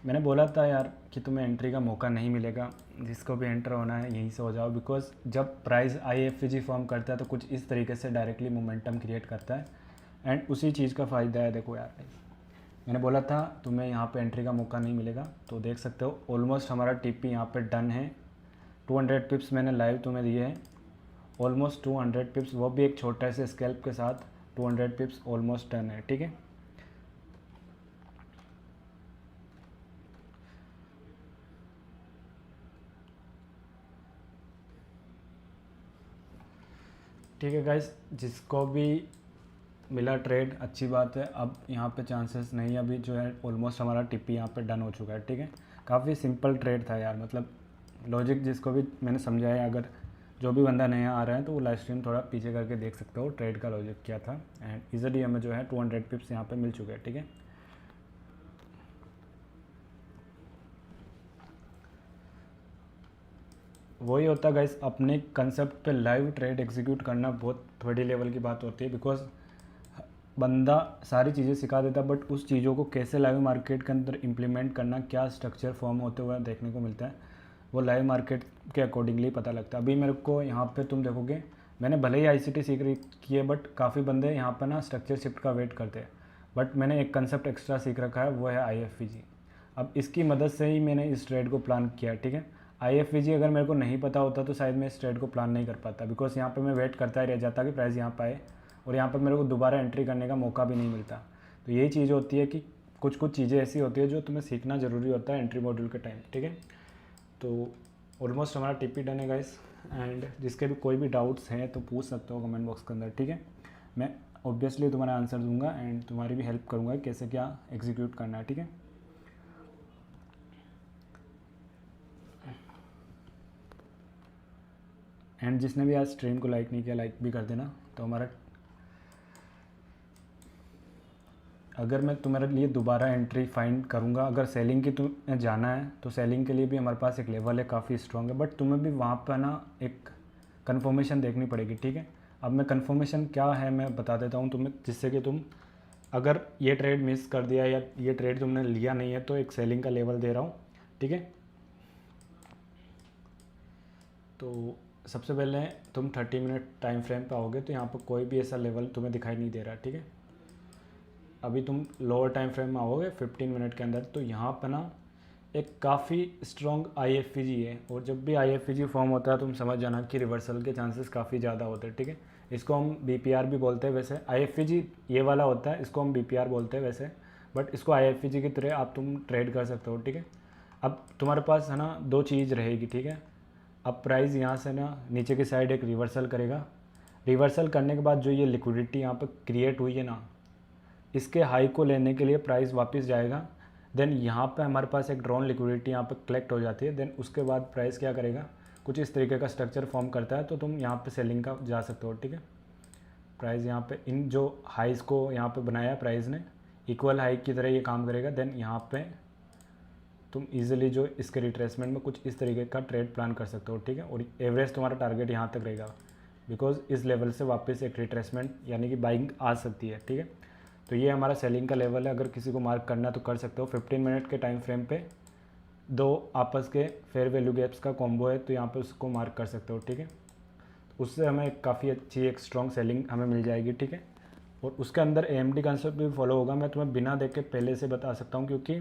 मैंने बोला था यार कि तुम्हें एंट्री का मौका नहीं मिलेगा, जिसको भी एंटर होना है यहीं से हो जाओ, बिकॉज जब प्राइस IFVG फॉर्म करता है तो कुछ इस तरीके से डायरेक्टली मोमेंटम क्रिएट करता है, एंड उसी चीज़ का फ़ायदा है। देखो यार, मैंने बोला था तुम्हें यहाँ पे एंट्री का मौका नहीं मिलेगा, तो देख सकते हो ऑलमोस्ट हमारा TP यहाँ पे डन है। 200 पिप्स मैंने लाइव तुम्हें दिए हैं, ऑलमोस्ट 200 पिप्स, वो भी एक छोटे से स्कैल्प के साथ 200 पिप्स ऑलमोस्ट डन है, ठीक है। ठीक है गाइस, जिसको भी मिला ट्रेड अच्छी बात है। अब यहाँ पे चांसेस नहीं, अभी जो है ऑलमोस्ट हमारा TP यहाँ पे डन हो चुका है, ठीक है। काफ़ी सिंपल ट्रेड था यार, मतलब लॉजिक जिसको भी मैंने समझाया, अगर जो भी बंदा नया आ रहा है तो वो लाइव स्ट्रीम थोड़ा पीछे करके देख सकते हो ट्रेड का लॉजिक क्या था। एंड ईजिली हमें जो है 200 पिप्स यहाँ पे मिल चुके हैं, ठीक है। वही होता है गाइस, अपने कंसेप्ट पे लाइव ट्रेड एग्जीक्यूट करना बहुत बड़ी लेवल की बात होती है, बिकॉज बंदा सारी चीज़ें सिखा देता है, बट उस चीज़ों को कैसे लाइव मार्केट के अंदर इम्प्लीमेंट करना, क्या स्ट्रक्चर फॉर्म होते हुए देखने को मिलता है, वो लाइव मार्केट के अकॉर्डिंगली पता लगता है। अभी मेरे को यहाँ पे तुम देखोगे, मैंने भले ही ICT सीख रही की है, बट काफ़ी बंदे यहाँ पर ना स्ट्रक्चर शिफ्ट का वेट करते हैं, बट मैंने एक कंसेप्ट एक्स्ट्रा सीख रखा है, वो है IFVG। अब इसकी मदद से ही मैंने इस ट्रेड को प्लान किया, ठीक है। IFVG अगर मेरे को नहीं पता होता तो शायद मैं इस ट्रेड को प्लान नहीं कर पाता, बिकॉज यहाँ पे मैं वेट करता ही रह जाता कि प्राइस यहाँ पे आए, और यहाँ पर मेरे को दोबारा एंट्री करने का मौका भी नहीं मिलता। तो यही चीज़ होती है कि कुछ कुछ चीज़ें ऐसी होती है जो तुम्हें सीखना ज़रूरी होता है एंट्री मॉड्यूल के टाइम, ठीक है। तो ऑलमोस्ट हमारा TP डन है गाइस, एंड जिसके भी कोई भी डाउट्स हैं तो पूछ सकते हो कमेंट बॉक्स के अंदर, ठीक है। मैं ऑब्वियसली तुम्हारा आंसर दूंगा एंड तुम्हारी भी हेल्प करूँगा कैसे क्या एग्जीक्यूट करना है, ठीक है। एंड जिसने भी आज स्ट्रीम को लाइक नहीं किया, लाइक भी कर देना। तो हमारा, अगर मैं तुम्हारे लिए दोबारा एंट्री फाइंड करूँगा, अगर सेलिंग की तुम्हें जाना है तो सेलिंग के लिए भी हमारे पास एक लेवल है काफ़ी स्ट्रॉन्ग है, बट तुम्हें भी वहाँ पर ना एक कन्फर्मेशन देखनी पड़ेगी, ठीक है। अब मैं कन्फर्मेशन क्या है मैं बता देता हूँ तुम्हें, जिससे कि तुम अगर ये ट्रेड मिस कर दिया या ये ट्रेड तुमने लिया नहीं है तो एक सेलिंग का लेवल दे रहा हूँ, ठीक है। तो सबसे पहले तुम 30 मिनट टाइम फ्रेम पे आओगे तो यहाँ पर कोई भी ऐसा लेवल तुम्हें दिखाई नहीं दे रहा, ठीक है। अभी तुम लोअर टाइम फ्रेम में आओगे 15 मिनट के अंदर, तो यहाँ पर ना एक काफ़ी स्ट्रॉन्ग IFVG है, और जब भी IFVG फॉर्म होता है तुम समझ जाना कि रिवर्सल के चांसेस काफ़ी ज़्यादा होते हैं, ठीक है। इसको हम BPR भी बोलते हैं वैसे, IFVG ये वाला होता है, इसको हम BPR बोलते हैं वैसे, बट इसको IFVG की तरह आप तुम ट्रेड कर सकते हो, ठीक है। अब तुम्हारे पास है ना दो चीज़ रहेगी, ठीक है। अब प्राइस यहाँ से ना नीचे की साइड एक रिवर्सल करेगा, रिवर्सल करने के बाद जो ये लिक्विडिटी यहाँ पर क्रिएट हुई है ना, इसके हाई को लेने के लिए प्राइस वापस जाएगा, देन यहाँ पे हमारे पास एक ड्रॉन लिक्विडिटी यहाँ पे कलेक्ट हो जाती है, देन उसके बाद प्राइस क्या करेगा, कुछ इस तरीके का स्ट्रक्चर फॉर्म करता है, तो तुम यहाँ पे सेलिंग का जा सकते हो, ठीक है। प्राइस यहाँ पे इन जो हाइस को यहाँ पे बनाया प्राइस ने, इक्वल हाई की तरह ये काम करेगा, देन यहाँ पे तुम इजीली जो इसके रिट्रेसमेंट में कुछ इस तरीके का ट्रेड प्लान कर सकते हो, ठीक है। और एवरेज तुम्हारा टारगेट यहाँ तक रहेगा, बिकॉज इस लेवल से वापस एक रिट्रेसमेंट यानी कि बाइंग आ सकती है, ठीक है। तो ये हमारा सेलिंग का लेवल है, अगर किसी को मार्क करना तो कर सकते हो। 15 मिनट के टाइम फ्रेम पे दो आपस के फेयर वैल्यू गैप्स का कॉम्बो है, तो यहाँ पे उसको मार्क कर सकते हो, ठीक है। उससे हमें काफ़ी अच्छी एक स्ट्रॉन्ग सेलिंग हमें मिल जाएगी, ठीक है। और उसके अंदर AMD कंसेप्ट भी फॉलो होगा, मैं तुम्हें बिना देख के पहले से बता सकता हूँ, क्योंकि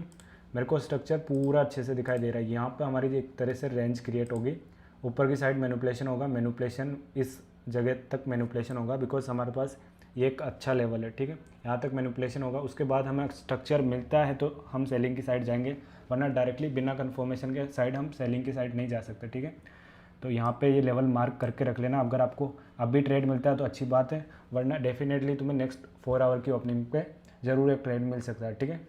मेरे को स्ट्रक्चर पूरा अच्छे से दिखाई दे रहा है। यहाँ पर हमारी एक तरह से रेंज क्रिएट होगी, ऊपर की साइड मैनिपुलेशन होगा, मैनिपुलेशन इस जगह तक मैनिपुलेशन होगा, बिकॉज हमारे पास ये एक अच्छा लेवल है, ठीक है। यहाँ तक मैनिपुलेशन होगा, उसके बाद हमें स्ट्रक्चर मिलता है तो हम सेलिंग की साइड जाएंगे, वरना डायरेक्टली बिना कन्फर्मेशन के साइड हम सेलिंग की साइड नहीं जा सकते, ठीक है। तो यहाँ पे ये लेवल मार्क करके रख लेना, अगर आपको अभी ट्रेड मिलता है तो अच्छी बात है, वरना डेफिनेटली तुम्हें नेक्स्ट 4 आवर की ओपनिंग पे ज़रूर एक ट्रेड मिल सकता है, ठीक है।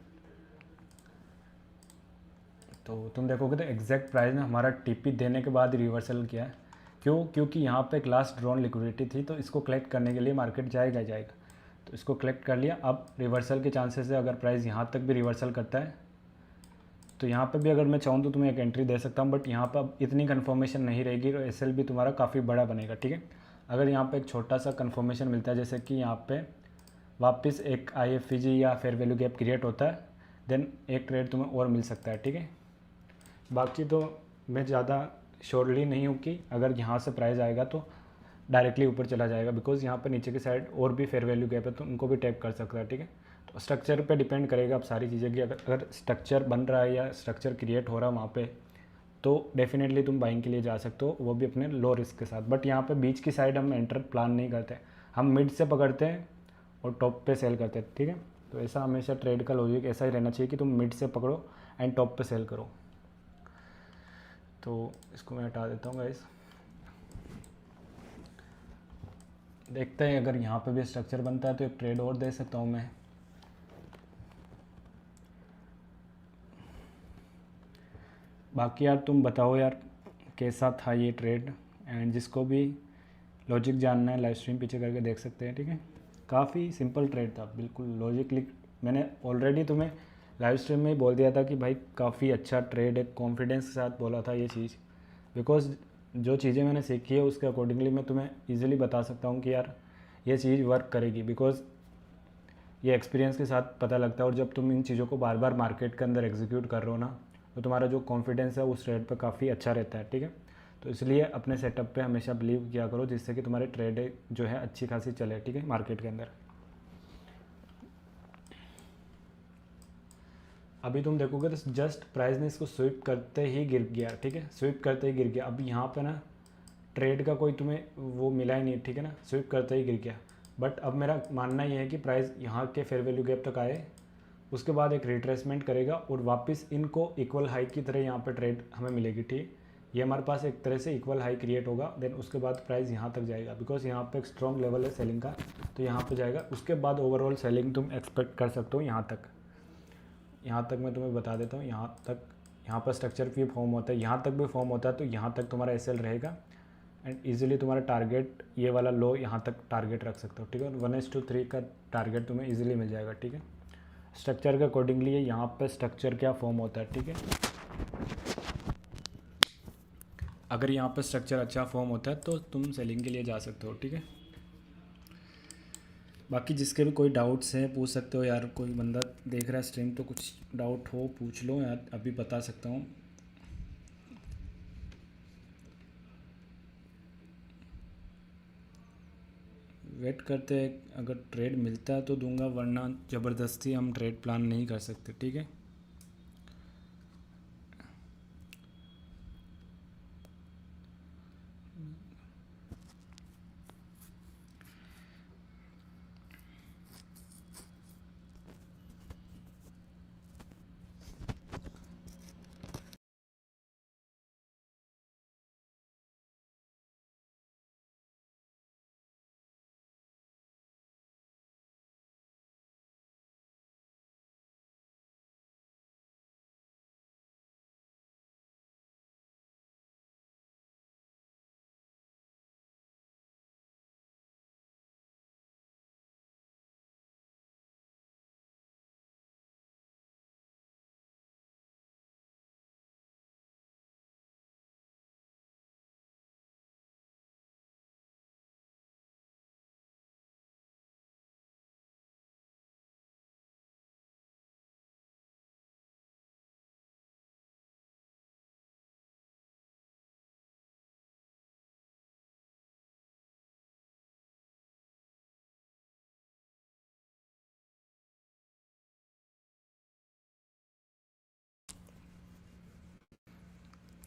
तो तुम देखोगे तो एग्जैक्ट प्राइस ने हमारा TP देने के बाद रिवर्सल किया है, क्यों, क्योंकि यहाँ पे एक लास्ट ड्रॉन लिक्विडिटी थी, तो इसको कलेक्ट करने के लिए मार्केट जाएगा, तो इसको कलेक्ट कर लिया। अब रिवर्सल के चांसेस है, अगर प्राइस यहाँ तक भी रिवर्सल करता है तो यहाँ पे भी अगर मैं चाहूँ तो तुम्हें एक एंट्री दे सकता हूँ, बट यहाँ पर अब इतनी कन्फर्मेशन नहीं रहेगी, तो SL भी तुम्हारा काफ़ी बड़ा बनेगा, ठीक है। अगर यहाँ पर एक छोटा सा कन्फर्मेशन मिलता है, जैसे कि यहाँ पर वापस एक IFVG या फेयर वैल्यू गैप क्रिएट होता है, देन एक ट्रेड तुम्हें और मिल सकता है, ठीक है। बाकी तो मैं ज़्यादा श्योरली नहीं हूँ कि अगर यहाँ से प्राइस आएगा तो डायरेक्टली ऊपर चला जाएगा, बिकॉज यहाँ पर नीचे की साइड और भी फेयर वैल्यू गैप है, तो उनको भी टैप कर सकता है, ठीक है। तो स्ट्रक्चर पे डिपेंड करेगा अब सारी चीज़ें कि अगर स्ट्रक्चर बन रहा है या स्ट्रक्चर क्रिएट हो रहा है वहाँ पे, तो डेफिनेटली तुम बाइंग के लिए जा सकते हो, वो भी अपने लो रिस्क के साथ। बट यहाँ पे बीच की साइड हम एंटर प्लान नहीं करते, हम मिड से पकड़ते हैं और टॉप पे सेल करते हैं, ठीक है। तो ऐसा हमेशा ट्रेड का लॉजिक ऐसा ही रहना चाहिए कि तुम मिड से पकड़ो एंड टॉप पे सेल करो। तो इसको मैं हटा देता हूँ गाइस। देखते हैं अगर यहाँ पे भी स्ट्रक्चर बनता है तो एक ट्रेड और दे सकता हूँ मैं। बाकी यार तुम बताओ यार कैसा था ये ट्रेड, एंड जिसको भी लॉजिक जानना है लाइव स्ट्रीम पीछे करके देख सकते हैं, ठीक है। काफ़ी सिंपल ट्रेड था, बिल्कुल लॉजिकली मैंने ऑलरेडी तुम्हें लाइव स्ट्रीम में ही बोल दिया था कि भाई काफ़ी अच्छा ट्रेड है, कॉन्फिडेंस के साथ बोला था ये चीज़, बिकॉज जो चीज़ें मैंने सीखी है उसके अकॉर्डिंगली मैं तुम्हें ईजिली बता सकता हूँ कि यार ये चीज़ वर्क करेगी, बिकॉज ये एक्सपीरियंस के साथ पता लगता है। और जब तुम इन चीज़ों को बार बार मार्केट के अंदर एग्जीक्यूट कर रहे हो ना, तो तुम्हारा जो कॉन्फिडेंस है उस ट्रेड पर काफ़ी अच्छा रहता है, ठीक है। तो इसलिए अपने सेटअप पे हमेशा बिलीव किया करो, जिससे कि तुम्हारे ट्रेड जो है अच्छी खासी चले, ठीक है, मार्केट के अंदर। अभी तुम देखोगे तो जस्ट प्राइस ने इसको स्विप करते ही गिर गया, ठीक है, स्विप करते ही गिर गया। अब यहाँ पे ना ट्रेड का कोई तुम्हें वो मिला ही नहीं, ठीक है ना, स्विप करते ही गिर गया। बट अब मेरा मानना ये है कि प्राइस यहाँ के फेयर वैल्यू गैप तक आए, उसके बाद एक रिट्रेसमेंट करेगा और वापस इनको इक्वल हाई की तरह यहाँ पे ट्रेड हमें मिलेगी, ठीक। ये हमारे पास एक तरह से इक्वल हाई क्रिएट होगा, देन उसके बाद प्राइस यहाँ तक जाएगा, बिकॉज यहाँ पे एक स्ट्रॉन्ग लेवल है सेलिंग का, तो यहाँ पे जाएगा। उसके बाद ओवरऑल सेलिंग तुम एक्सपेक्ट कर सकते हो यहाँ तक मैं तुम्हें बता देता हूँ। यहाँ पर स्ट्रक्चर भी फॉर्म होता है, यहाँ तक भी फॉर्म होता है, तो यहाँ तक तुम्हारा SL रहेगा, एंड इजीली तुम्हारा टारगेट ये वाला लो यहाँ तक टारगेट रख सकते हो, ठीक है। 1:3 का टारगेट तुम्हें इजीली मिल जाएगा, ठीक है। स्ट्रक्चर के अकॉर्डिंगली यहाँ पे स्ट्रक्चर क्या फॉर्म होता है, ठीक है। अगर यहाँ पे स्ट्रक्चर अच्छा फॉर्म होता है तो तुम सेलिंग के लिए जा सकते हो, ठीक है। बाकी जिसके भी कोई डाउट्स हैं पूछ सकते हो यार, कोई बंदा देख रहा है स्ट्रीम तो कुछ डाउट हो पूछ लो यार, अभी बता सकता हूँ। वेट करते हैं, अगर ट्रेड मिलता है तो दूंगा, वरना ज़बरदस्ती हम ट्रेड प्लान नहीं कर सकते, ठीक है।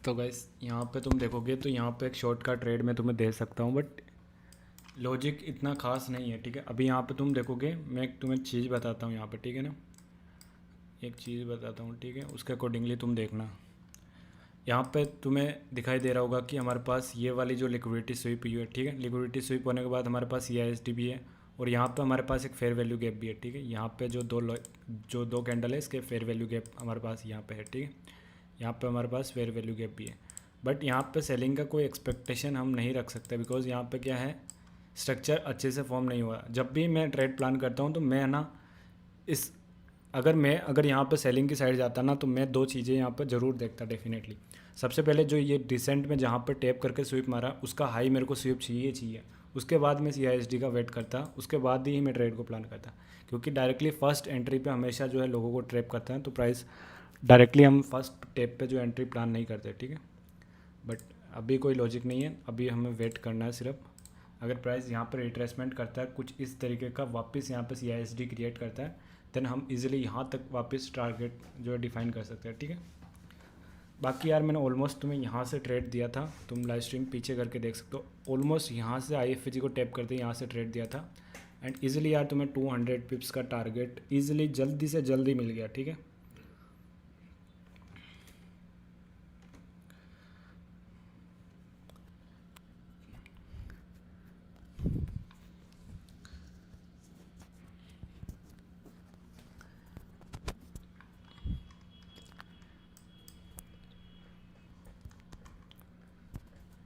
तो गाइस यहाँ पे तुम देखोगे तो यहाँ पे एक शॉर्ट का ट्रेड मैं तुम्हें दे सकता हूँ, बट लॉजिक इतना खास नहीं है, ठीक है। अभी यहाँ पे तुम देखोगे, मैं एक तुम्हें चीज़ बताता हूँ यहाँ पे, ठीक है ना। एक चीज़ बताता हूँ, ठीक है, उसके अकॉर्डिंगली तुम देखना। यहाँ पे तुम्हें दिखाई दे रहा होगा कि हमारे पास ये वाली जो लिक्विडिटी स्वीप हुई है, ठीक है। लिक्विडिटी स्वीप होने के बाद हमारे पास CISD भी है, और यहाँ पे हमारे पास एक फेयर वैल्यू गैप भी है, ठीक है। यहाँ पे जो दो कैंडल है इसके फेयर वैल्यू गैप हमारे पास यहाँ पे है, ठीक है। यहाँ पे हमारे पास फेयर वैल्यू गैप भी है, बट यहाँ पे सेलिंग का कोई एक्सपेक्टेशन हम नहीं रख सकते, बिकॉज यहाँ पे क्या है, स्ट्रक्चर अच्छे से फॉर्म नहीं हुआ। जब भी मैं ट्रेड प्लान करता हूँ तो मैं ना इस अगर यहाँ पे सेलिंग की साइड जाता ना, तो मैं दो चीज़ें यहाँ पर ज़रूर देखता डेफिनेटली। सबसे पहले जो ये डिसेंट में जहाँ पर टैप करके स्वीप मारा, उसका हाई मेरे को स्वीप चाहिए। उसके बाद मैं CISD का वेट करता, उसके बाद ही मैं ट्रेड को प्लान करता, क्योंकि डायरेक्टली फर्स्ट एंट्री पे हमेशा जो है लोगों को ट्रैप करता है, तो प्राइस डायरेक्टली हम फर्स्ट टैप पे जो एंट्री प्लान नहीं करते, ठीक है। बट अभी कोई लॉजिक नहीं है, अभी हमें वेट करना है सिर्फ। अगर प्राइस यहाँ पर रिट्रेसमेंट करता है कुछ इस तरीके का, वापस यहाँ पे CISD क्रिएट करता है, देन हम इजीली यहाँ तक वापस टारगेट जो है डिफाइन कर सकते हैं, ठीक है। बाकी यार मैंने ऑलमोस्ट तुम्हें यहाँ से ट्रेड दिया था, तुम लाइव स्ट्रीम पीछे करके देख सकते हो। ऑलमोस्ट यहाँ से IFG को टैप करते यहाँ से ट्रेड दिया था, एंड इजीली यार तुम्हें 200 पिप्स का टारगेट इजीली जल्दी से जल्दी मिल गया, ठीक है।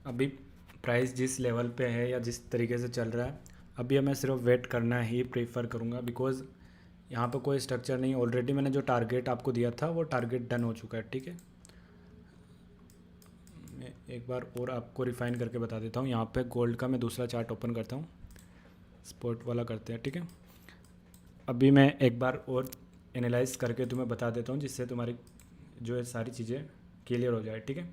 अभी प्राइस जिस लेवल पे है या जिस तरीके से चल रहा है, अभी हमें सिर्फ वेट करना ही प्रेफर करूँगा, बिकॉज़ यहाँ पे कोई स्ट्रक्चर नहीं। ऑलरेडी मैंने जो टारगेट आपको दिया था वो टारगेट डन हो चुका है, ठीक है। मैं एक बार और आपको रिफ़ाइन करके बता देता हूँ। यहाँ पे गोल्ड का मैं दूसरा चार्ट ओपन करता हूँ, स्पॉट वाला करते हैं, ठीक है। अभी मैं एक बार और एनालाइज करके तुम्हें बता देता हूँ, जिससे तुम्हारी जो है सारी चीज़ें क्लियर हो जाए, ठीक है।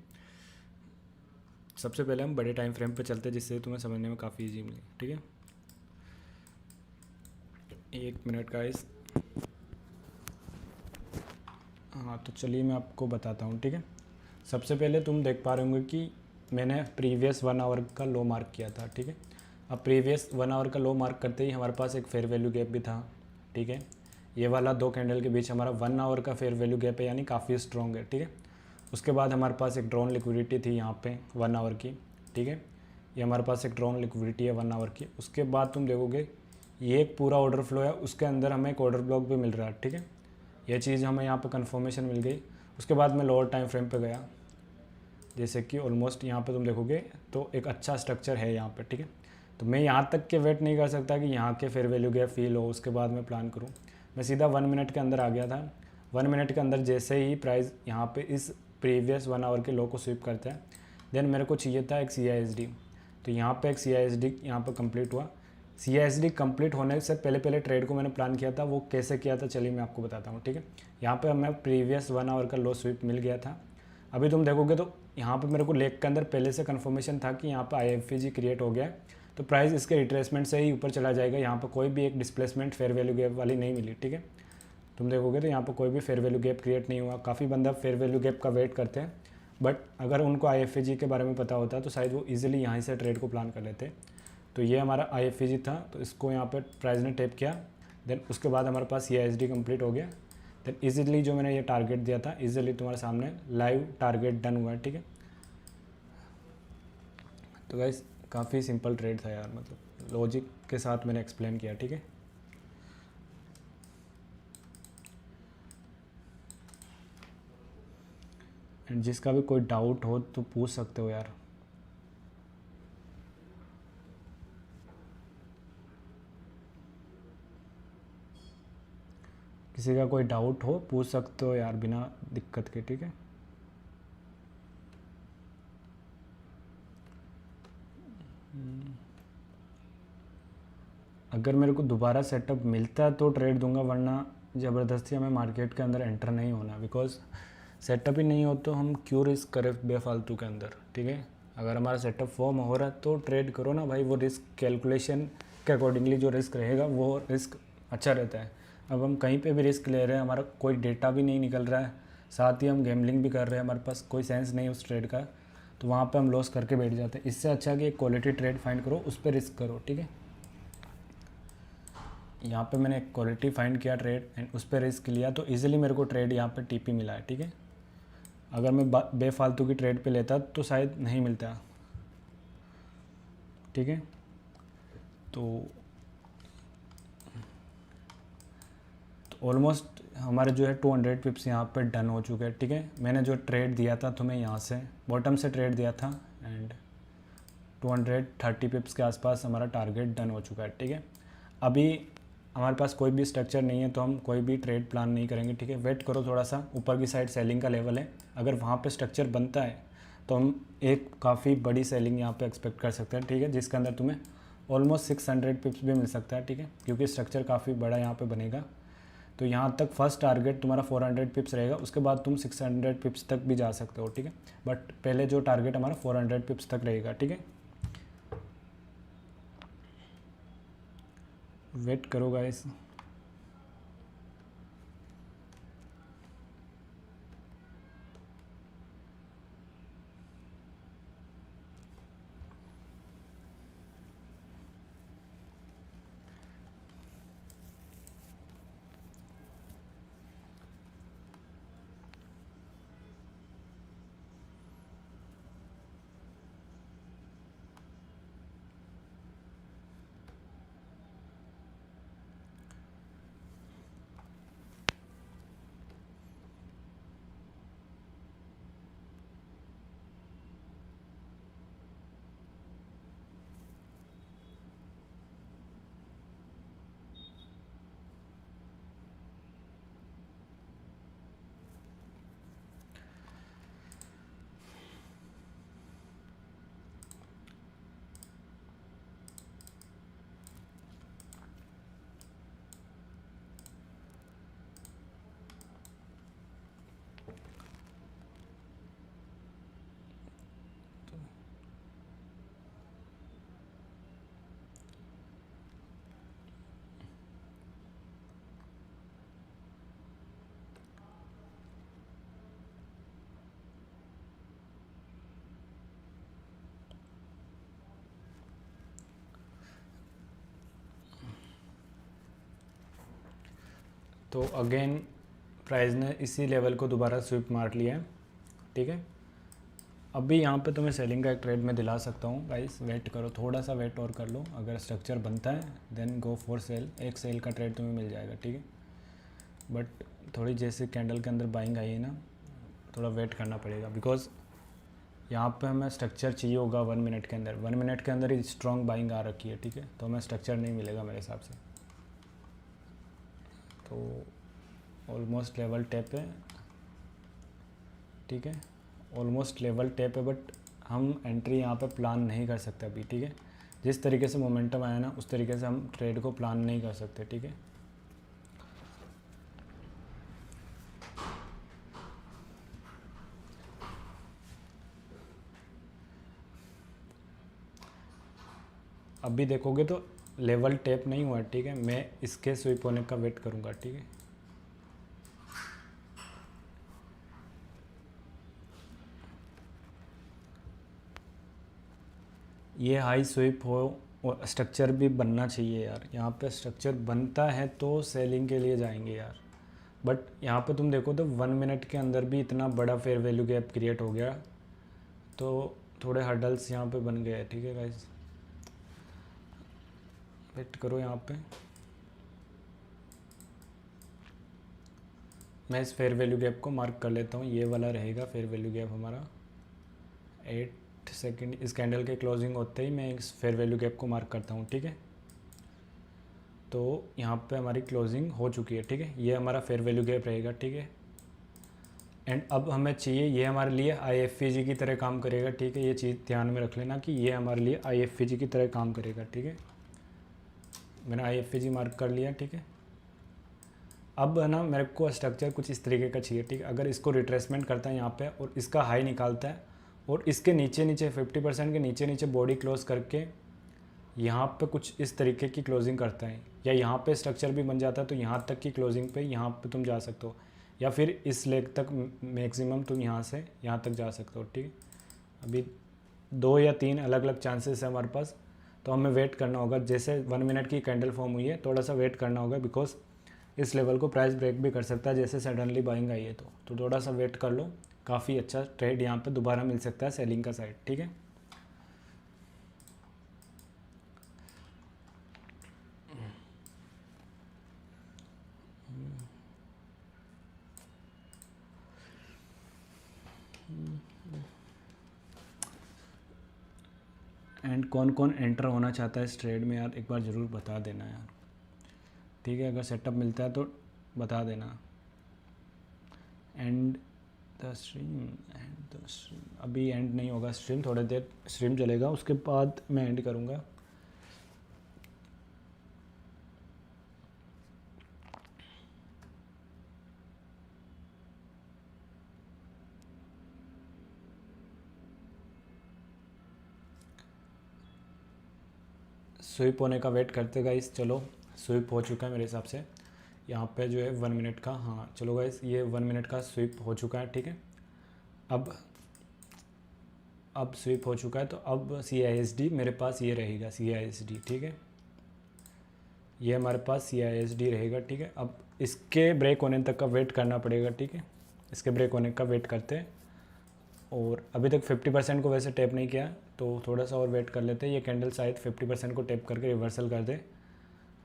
सबसे पहले हम बड़े टाइम फ्रेम पे चलते हैं, जिससे तुम्हें समझने में काफ़ी ईजी मिले, ठीक है। 1 मिनट का इस हाँ, तो चलिए मैं आपको बताता हूँ, ठीक है। सबसे पहले तुम देख पा रहे होंगे कि मैंने प्रीवियस 1 आवर का लो मार्क किया था, ठीक है। अब प्रीवियस 1 आवर का लो मार्क करते ही हमारे पास एक फेयर वैल्यू गैप भी था, ठीक है। ये वाला 2 कैंडल के बीच हमारा 1 आवर का फेयर वैल्यू गैप है, यानी काफ़ी स्ट्रॉन्ग है, ठीक है। उसके बाद हमारे पास एक ड्रॉन लिक्विडिटी थी यहाँ पे 1 आवर की, ठीक है। ये हमारे पास एक ड्रॉन लिक्विडिटी है 1 आवर की। उसके बाद तुम देखोगे ये एक पूरा ऑर्डर फ्लो है, उसके अंदर हमें एक ऑर्डर ब्लॉक भी मिल रहा है, ठीक है। ये चीज़ हमें यहाँ पे कंफर्मेशन मिल गई। उसके बाद मैं लोअर टाइम फ्रेम पे गया, जैसे कि ऑलमोस्ट यहाँ पे तुम देखोगे तो एक अच्छा स्ट्रक्चर है यहाँ पे, ठीक है। तो मैं यहाँ तक के वेट नहीं कर सकता कि यहाँ के फेयर वैल्यू गैप फील हो उसके बाद मैं प्लान करूँ। मैं सीधा 1 मिनट के अंदर आ गया था। 1 मिनट के अंदर जैसे ही प्राइस यहाँ पे इस प्रीवियस 1 आवर के लो को स्वीप करता है, देन मेरे को चाहिए था एक CISD। तो यहाँ पे एक CISD यहाँ पे कंप्लीट हुआ। CISD कंप्लीट होने से पहले पहले ट्रेड को मैंने प्लान किया था, वो कैसे किया था चलिए मैं आपको बताता हूँ, ठीक है। यहाँ पे हमें प्रीवियस 1 आवर का लो स्वीप मिल गया था। अभी तुम देखोगे तो यहाँ पे मेरे को लेग के अंदर पहले से कंफर्मेशन था कि यहाँ पे IFVG क्रिएट हो गया है, तो प्राइस इसके रिट्रेसमेंट से ही ऊपर चला जाएगा। यहाँ पे कोई भी एक डिस्प्लेसमेंट फेयर वैल्यू गैप वाली नहीं मिली, ठीक है। तुम देखोगे तो यहाँ पर कोई भी फेयर वैल्यू गैप क्रिएट नहीं हुआ। काफ़ी बंदा फेयर वैल्यू गैप का वेट करते हैं, बट अगर उनको IFVG के बारे में पता होता तो शायद वो इजीली यहाँ से ट्रेड को प्लान कर लेते। तो ये हमारा IFVG था, तो इसको यहाँ पर प्राइस ने टैप किया, देन उसके बाद हमारे पास CISD कंप्लीट हो गया। देन इजीली जो मैंने ये टारगेट दिया था इजीली तुम्हारे सामने लाइव टारगेट डन हुआ है, ठीक है। तो गाइस काफ़ी सिंपल ट्रेड था यार, मतलब लॉजिक के साथ मैंने एक्सप्लेन किया, ठीक है। एंड जिसका भी कोई डाउट हो तो पूछ सकते हो यार। किसी का कोई डाउट हो पूछ सकते हो यार बिना दिक्कत के, ठीक है। अगर मेरे को दोबारा सेटअप मिलता है तो ट्रेड दूंगा, वरना ज़बरदस्ती हमें मार्केट के अंदर एंटर नहीं होना, बिकॉज सेटअप ही नहीं हो तो हम क्यों रिस्क करें बेफालतू के अंदर, ठीक है। अगर हमारा सेटअप फॉर्म हो रहा है तो ट्रेड करो ना भाई, वो रिस्क कैलकुलेशन के अकॉर्डिंगली जो रिस्क रहेगा वो रिस्क अच्छा रहता है। अब हम कहीं पे भी रिस्क ले रहे हैं, हमारा कोई डेटा भी नहीं निकल रहा है, साथ ही हम गैम्बलिंग भी कर रहे हैं, हमारे पास कोई सेंस नहीं उस ट्रेड का, तो वहाँ पे हम लॉस करके बैठ जाते हैं। इससे अच्छा कि एक क्वालिटी ट्रेड फाइंड करो, उस पर रिस्क करो, ठीक है। यहाँ पे मैंने एक क्वालिटी फाइंड किया ट्रेड एंड उस पर रिस्क लिया, तो इजीली मेरे को ट्रेड यहाँ पे TP मिला है, ठीक है। अगर मैं बेफालतू की ट्रेड पे लेता तो शायद नहीं मिलता, ठीक है। तो ऑलमोस्ट हमारे जो है 200 पिप्स यहाँ पर डन हो चुके हैं, ठीक है। मैंने जो ट्रेड दिया था तुम्हें यहाँ से बॉटम से ट्रेड दिया था एंड 230 पिप्स के आसपास हमारा टारगेट डन हो चुका है, ठीक है। अभी हमारे पास कोई भी स्ट्रक्चर नहीं है तो हम कोई भी ट्रेड प्लान नहीं करेंगे, ठीक है। वेट करो थोड़ा सा, ऊपर की साइड सेलिंग का लेवल है, अगर वहाँ पे स्ट्रक्चर बनता है तो हम एक काफ़ी बड़ी सेलिंग यहाँ पे एक्सपेक्ट कर सकते हैं, ठीक है, जिसके अंदर तुम्हें ऑलमोस्ट 600 पिप्स भी मिल सकता है, ठीक है, क्योंकि स्ट्रक्चर काफ़ी बड़ा यहाँ पे बनेगा। तो यहाँ तक फर्स्ट टारगेट तुम्हारा 400 पिप्स रहेगा, उसके बाद तुम 600 पिप्स तक भी जा सकते हो, ठीक है। बट पहले जो टारगेट हमारा 400 पिप्स तक रहेगा, ठीक है। वेट करो गाइस। तो अगेन प्राइस ने इसी लेवल को दोबारा स्वीप मार लिया है, ठीक है। अभी यहाँ पे तुम्हें सेलिंग का एक ट्रेड में दिला सकता हूँ गाइस, वेट करो थोड़ा सा, वेट और कर लो, अगर स्ट्रक्चर बनता है देन गो फॉर सेल, एक सेल का ट्रेड तुम्हें मिल जाएगा, ठीक है। बट थोड़ी जैसे कैंडल के अंदर बाइंग आई है ना, थोड़ा वेट करना पड़ेगा, बिकॉज यहाँ पे हमें स्ट्रक्चर चाहिए होगा 1 मिनट के अंदर, 1 मिनट के अंदर ही स्ट्रॉन्ग बाइंग आ रखी है, ठीक है, तो हमें स्ट्रक्चर नहीं मिलेगा मेरे हिसाब से। तो ऑलमोस्ट लेवल टैप है, ठीक है, ऑलमोस्ट लेवल टैप है, बट हम एंट्री यहाँ पे प्लान नहीं कर सकते अभी, ठीक है। जिस तरीके से मोमेंटम आया ना उस तरीके से हम ट्रेड को प्लान नहीं कर सकते, ठीक है। अभी देखोगे तो लेवल टैप नहीं हुआ, ठीक है, मैं इसके स्विप होने का वेट करूँगा, ठीक है। ये हाई स्विप हो और स्ट्रक्चर भी बनना चाहिए यार, यहाँ पे स्ट्रक्चर बनता है तो सेलिंग के लिए जाएंगे यार। बट यहाँ पे तुम देखो तो 1 मिनट के अंदर भी इतना बड़ा फेयर वैल्यू गैप क्रिएट हो गया, तो थोड़े हर्डल्स यहाँ पे बन गए, ठीक है गाइस। वेट करो यहाँ पे, मैं इस फेयर वैल्यू गैप को मार्क कर लेता हूँ, ये वाला रहेगा फेयर वैल्यू गैप हमारा 8 सेकंड। इस कैंडल के क्लोजिंग होते ही मैं इस फेयर वैल्यू गैप को मार्क करता हूँ, ठीक है। तो यहाँ पे हमारी क्लोजिंग हो चुकी है, ठीक है, ये हमारा फेयर वैल्यू गैप रहेगा, ठीक है। एंड अब हमें चाहिए, ये हमारे लिए IFVG की तरह काम करेगा, ठीक है, ये चीज़ ध्यान में रख लेना कि ये हमारे लिए IFVG की तरह काम करेगा, ठीक है। मैंने IFVG मार्क कर लिया, ठीक है। अब है ना मेरे को स्ट्रक्चर कुछ इस तरीके का चाहिए, ठीक है। अगर इसको रिट्रेसमेंट करता है यहाँ पे और इसका हाई निकालता है और इसके नीचे नीचे 50% के नीचे नीचे बॉडी क्लोज करके यहाँ पे कुछ इस तरीके की क्लोजिंग करता है, या यहाँ पे स्ट्रक्चर भी बन जाता है तो यहाँ तक की क्लोजिंग पे यहाँ पे तुम जा सकते हो, या फिर इस लेग तक मैक्सिमम तुम यहाँ से यहाँ तक जा सकते हो, ठीक है। अभी 2 या 3 अलग अलग चांसेस है हमारे पास, तो हमें वेट करना होगा। जैसे 1 मिनट की कैंडल फॉर्म हुई है, थोड़ा सा वेट करना होगा, बिकॉज इस लेवल को प्राइस ब्रेक भी कर सकता है जैसे सडनली बाइंग आई है, तो थोड़ा सा वेट कर लो। काफ़ी अच्छा ट्रेड यहाँ पे दोबारा मिल सकता है सेलिंग का साइड, ठीक है। एंड कौन कौन एंटर होना चाहता है इस ट्रेड में यार, एक बार ज़रूर बता देना यार, ठीक है। अगर सेटअप मिलता है तो बता देना। एंड द स्ट्रीम अभी एंड नहीं होगा, स्ट्रीम थोड़ी देर स्ट्रीम चलेगा, उसके बाद मैं एंड करूँगा। स्विप होने का वेट करते गाइस। चलो स्विप हो चुका है मेरे हिसाब से, यहाँ पे जो है 1 मिनट का, हाँ चलो गाइस ये 1 मिनट का स्विप हो चुका है, ठीक है। अब स्विप हो चुका है, तो अब CISD मेरे पास ये रहेगा, CISD, ठीक है, ये हमारे पास CISD रहेगा, ठीक है। अब इसके ब्रेक होने तक का वेट करना पड़ेगा, ठीक है, इसके ब्रेक होने का वेट करते हैं। और अभी तक 50% को वैसे टैप नहीं किया, तो थोड़ा सा और वेट कर लेते हैं। ये कैंडल शायद 50% को टैप करके रिवर्सल कर दे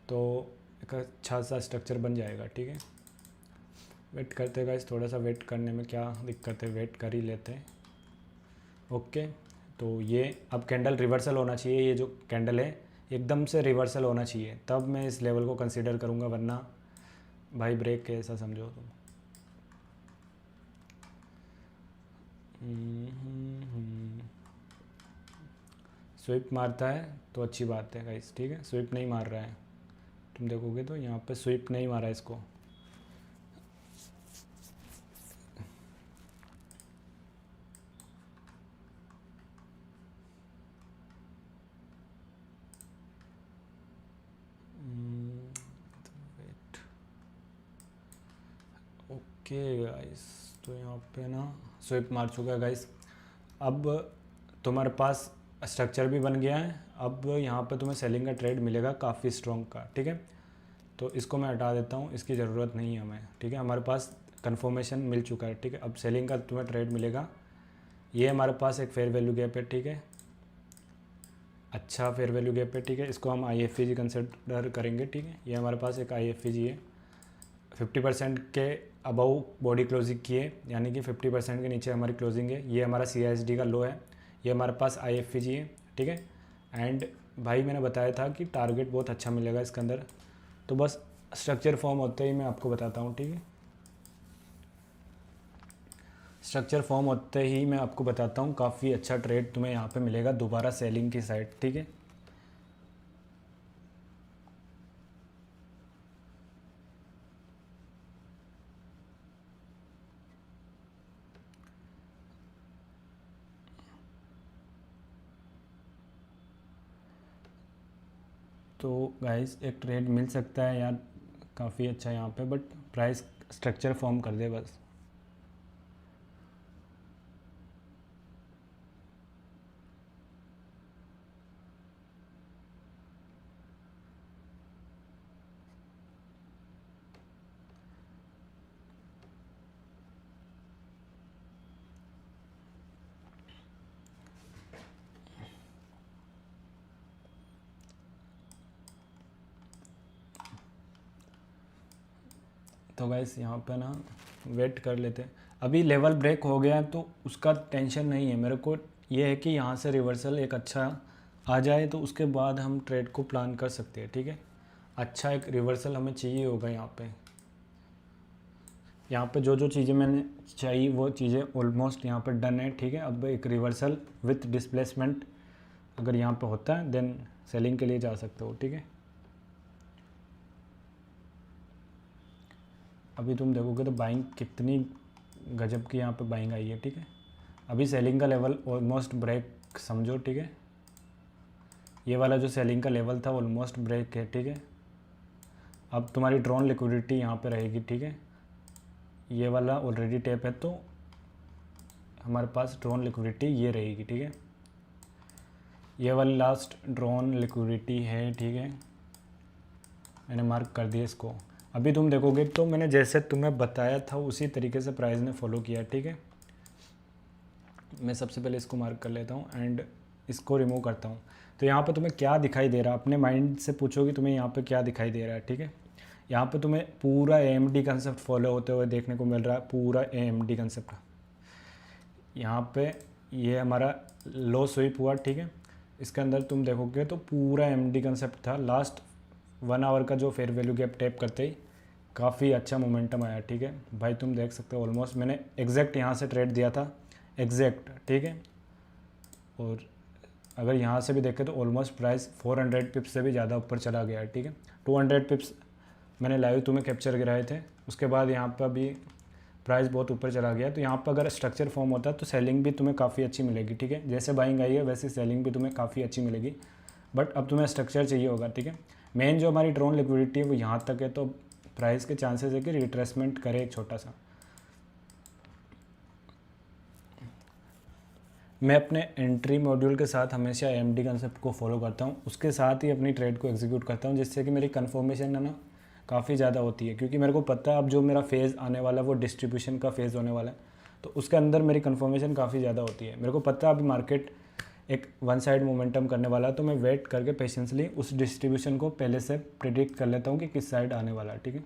तो एक अच्छा सा स्ट्रक्चर बन जाएगा, ठीक है। वेट करते गाइस, थोड़ा सा वेट करने में क्या दिक्कत है, वेट कर ही लेते हैं। ओके, तो ये अब कैंडल रिवर्सल होना चाहिए, ये जो कैंडल है एकदम से रिवर्सल होना चाहिए, तब मैं इस लेवल को कंसीडर करूँगा, वरना भाई ब्रेक के ऐसा समझो तुम। स्विप मारता है तो अच्छी बात है गाइस, ठीक है। स्विप नहीं मार रहा है, तुम देखोगे तो यहाँ पे स्विप नहीं मारा है इसको। ओके गाइस, तो यहाँ पे ना स्विप मार चुका है गाइस। अब तुम्हारे पास स्ट्रक्चर भी बन गया है, अब यहाँ पे तुम्हें सेलिंग का ट्रेड मिलेगा काफ़ी स्ट्रॉन्ग का, ठीक है। तो इसको मैं हटा देता हूँ, इसकी ज़रूरत नहीं है हमें, ठीक है। हमारे पास कंफर्मेशन मिल चुका है, ठीक है। अब सेलिंग का तुम्हें ट्रेड मिलेगा। ये हमारे पास एक फेयर वैल्यू गैप है, ठीक है, अच्छा फेयर वैल्यू गैप है, ठीक है। इसको हम IFVG कंसिडर करेंगे, ठीक है। ये हमारे पास एक IFVG है, 50% के अबव बॉडी क्लोजिंग की है, यानी कि 50% के नीचे हमारी क्लोजिंग है। ये हमारा CISD का लो है, ये हमारे पास IFVG है, ठीक है। एंड भाई मैंने बताया था कि टारगेट बहुत अच्छा मिलेगा इसके अंदर, तो बस स्ट्रक्चर फॉर्म होते ही मैं आपको बताता हूँ, ठीक है। स्ट्रक्चर फॉर्म होते ही मैं आपको बताता हूँ, काफ़ी अच्छा ट्रेड तुम्हें यहाँ पे मिलेगा दोबारा सेलिंग की साइड, ठीक है। तो गाइस एक ट्रेड मिल सकता है यार काफ़ी अच्छा यहाँ पे, बट प्राइस स्ट्रक्चर फॉर्म कर दे बस। तो गाइस यहाँ पे ना वेट कर लेते हैं, अभी लेवल ब्रेक हो गया है तो उसका टेंशन नहीं है मेरे को। ये है कि यहाँ से रिवर्सल एक अच्छा आ जाए तो उसके बाद हम ट्रेड को प्लान कर सकते हैं, ठीक है। अच्छा एक रिवर्सल हमें चाहिए होगा यहाँ पे। यहाँ पे जो जो चीज़ें मैंने चाहिए वो चीज़ें ऑलमोस्ट यहाँ पे डन है, ठीक है। अब एक रिवर्सल विथ डिस्प्लेसमेंट अगर यहाँ पे होता है देन सेलिंग के लिए जा सकते हो, ठीक है। अभी तुम देखोगे तो बाइंग कितनी गजब की यहाँ पे बाइंग आई है, ठीक है। अभी सेलिंग का लेवल ऑलमोस्ट ब्रेक समझो, ठीक है। ये वाला जो सेलिंग का लेवल था ऑलमोस्ट ब्रेक है, ठीक है। अब तुम्हारी ड्रॉन लिक्विडिटी यहाँ पे रहेगी, ठीक है। ये वाला ऑलरेडी टैप है तो हमारे पास ड्रॉन लिक्विडिटी ये रहेगी, ठीक है। ये वाली लास्ट ड्रॉन लिक्विडिटी है, ठीक है। मैंने मार्क कर दिया इसको। अभी तुम देखोगे तो मैंने जैसे तुम्हें बताया था उसी तरीके से प्राइस ने फॉलो किया, ठीक है। मैं सबसे पहले इसको मार्क कर लेता हूँ एंड इसको रिमूव करता हूँ। तो यहाँ पे तुम्हें क्या दिखाई दे रहा है, अपने माइंड से पूछोगे तुम्हें यहाँ पे क्या दिखाई दे रहा है, ठीक है। यहाँ पे तुम्हें पूरा AMD कंसेप्ट फॉलो होते हुए देखने को मिल रहा है, पूरा AMD कंसेप्ट। यहाँ पे ये हमारा लो स्वीप हुआ, ठीक है। इसके अंदर तुम देखोगे तो पूरा AMD कंसेप्ट था। लास्ट 1 आवर का जो फेयर वैल्यू गैप टैप करते ही काफ़ी अच्छा मोमेंटम आया, ठीक है भाई। तुम देख सकते हो ऑलमोस्ट मैंने एग्जैक्ट यहाँ से ट्रेड दिया था, एग्जैक्ट, ठीक है। और अगर यहाँ से भी देखें तो ऑलमोस्ट प्राइस 400 पिप्स से भी ज़्यादा ऊपर चला गया है, ठीक है। 200 पिप्स मैंने लाइव तुम्हें कैप्चर गिराए थे, उसके बाद यहाँ पर भी प्राइस बहुत ऊपर चला गया। तो यहाँ पर अगर स्ट्रक्चर फॉर्म होता है तो सेलिंग भी तुम्हें काफ़ी अच्छी मिलेगी, ठीक है। जैसे बाइंग आई है वैसे सेलिंग भी तुम्हें काफ़ी अच्छी मिलेगी, बट अब तुम्हें स्ट्रक्चर चाहिए होगा, ठीक है। मेन जो हमारी ड्रोन लिक्विडिटी है वो यहाँ तक है, तो प्राइस के चांसेस है कि रिट्रेसमेंट करे एक छोटा सा। मैं अपने एंट्री मॉड्यूल के साथ हमेशा AMD कंसेप्ट को फॉलो करता हूँ, उसके साथ ही अपनी ट्रेड को एग्जीक्यूट करता हूँ, जिससे कि मेरी कन्फर्मेशन है ना काफ़ी ज़्यादा होती है। क्योंकि मेरे को पता है अब जो मेरा फेज़ आने वाला है वो डिस्ट्रीब्यूशन का फेज़ होने वाला है, तो उसके अंदर मेरी कन्फर्मेशन काफ़ी ज़्यादा होती है। मेरे को पता है अभी मार्केट एक वन साइड मोमेंटम करने वाला है, तो मैं वेट करके पेशेंसली उस डिस्ट्रीब्यूशन को पहले से प्रिडिक्ट कर लेता हूँ कि किस साइड आने वाला है, ठीक है।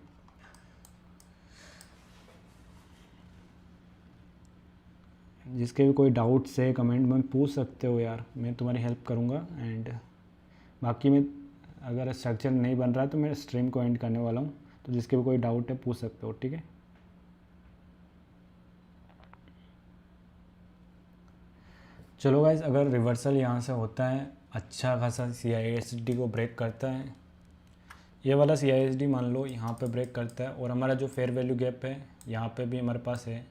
जिसके भी कोई डाउट्स है कमेंट में पूछ सकते हो यार, मैं तुम्हारी हेल्प करूँगा। एंड बाकी मैं अगर स्ट्रक्चर नहीं बन रहा है तो मैं स्ट्रीम को एंड करने वाला हूँ, तो जिसके भी कोई डाउट है पूछ सकते हो, ठीक है। चलो गाइस, अगर रिवर्सल यहाँ से होता है अच्छा खासा CISD को ब्रेक करता है, ये वाला CISD मान लो यहाँ पे ब्रेक करता है, और हमारा जो फेयर वैल्यू गैप है यहाँ पे भी हमारे पास है,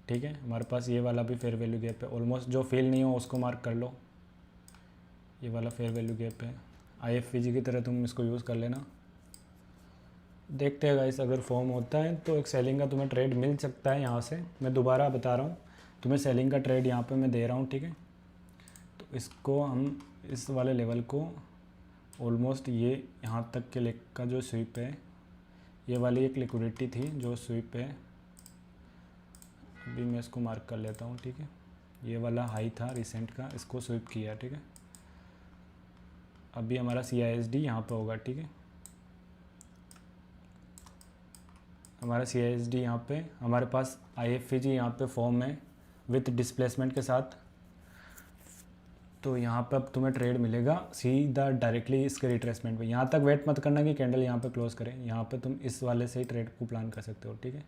ठीक है। हमारे पास ये वाला भी फेयर वैल्यू गैप है, ऑलमोस्ट जो फेल नहीं हो उसको मार्क कर लो। ये वाला फेयर वैल्यू गैप है, IFVG की तरह तुम इसको यूज़ कर लेना। देखते हैं गाइस, अगर फॉर्म होता है तो एक सेलिंग का तुम्हें ट्रेड मिल सकता है यहाँ से। मैं दोबारा बता रहा हूँ, तुम्हें सेलिंग का ट्रेड यहाँ पे मैं दे रहा हूँ, ठीक है। तो इसको हम इस वाले लेवल को ऑलमोस्ट ये यहाँ तक के लेग का जो स्वीप है, ये वाली एक लिक्विडिटी थी जो स्वीप है, अभी मैं इसको मार्क कर लेता हूँ, ठीक है। ये वाला हाई था रिसेंट का, इसको स्वीप किया, ठीक है। अभी हमारा CISD यहाँ पे होगा, ठीक है। हमारा CISD यहाँ पे, हमारे पास IFVG यहाँ पे फॉर्म है विथ डिस्प्लेसमेंट के साथ। तो यहाँ पे अब तुम्हें ट्रेड मिलेगा सीधा डायरेक्टली इसके रिट्रेसमेंट पे। यहाँ तक वेट मत करना कि कैंडल यहाँ पे क्लोज करें, यहाँ पे तुम इस वाले से ही ट्रेड को प्लान कर सकते हो, ठीक है।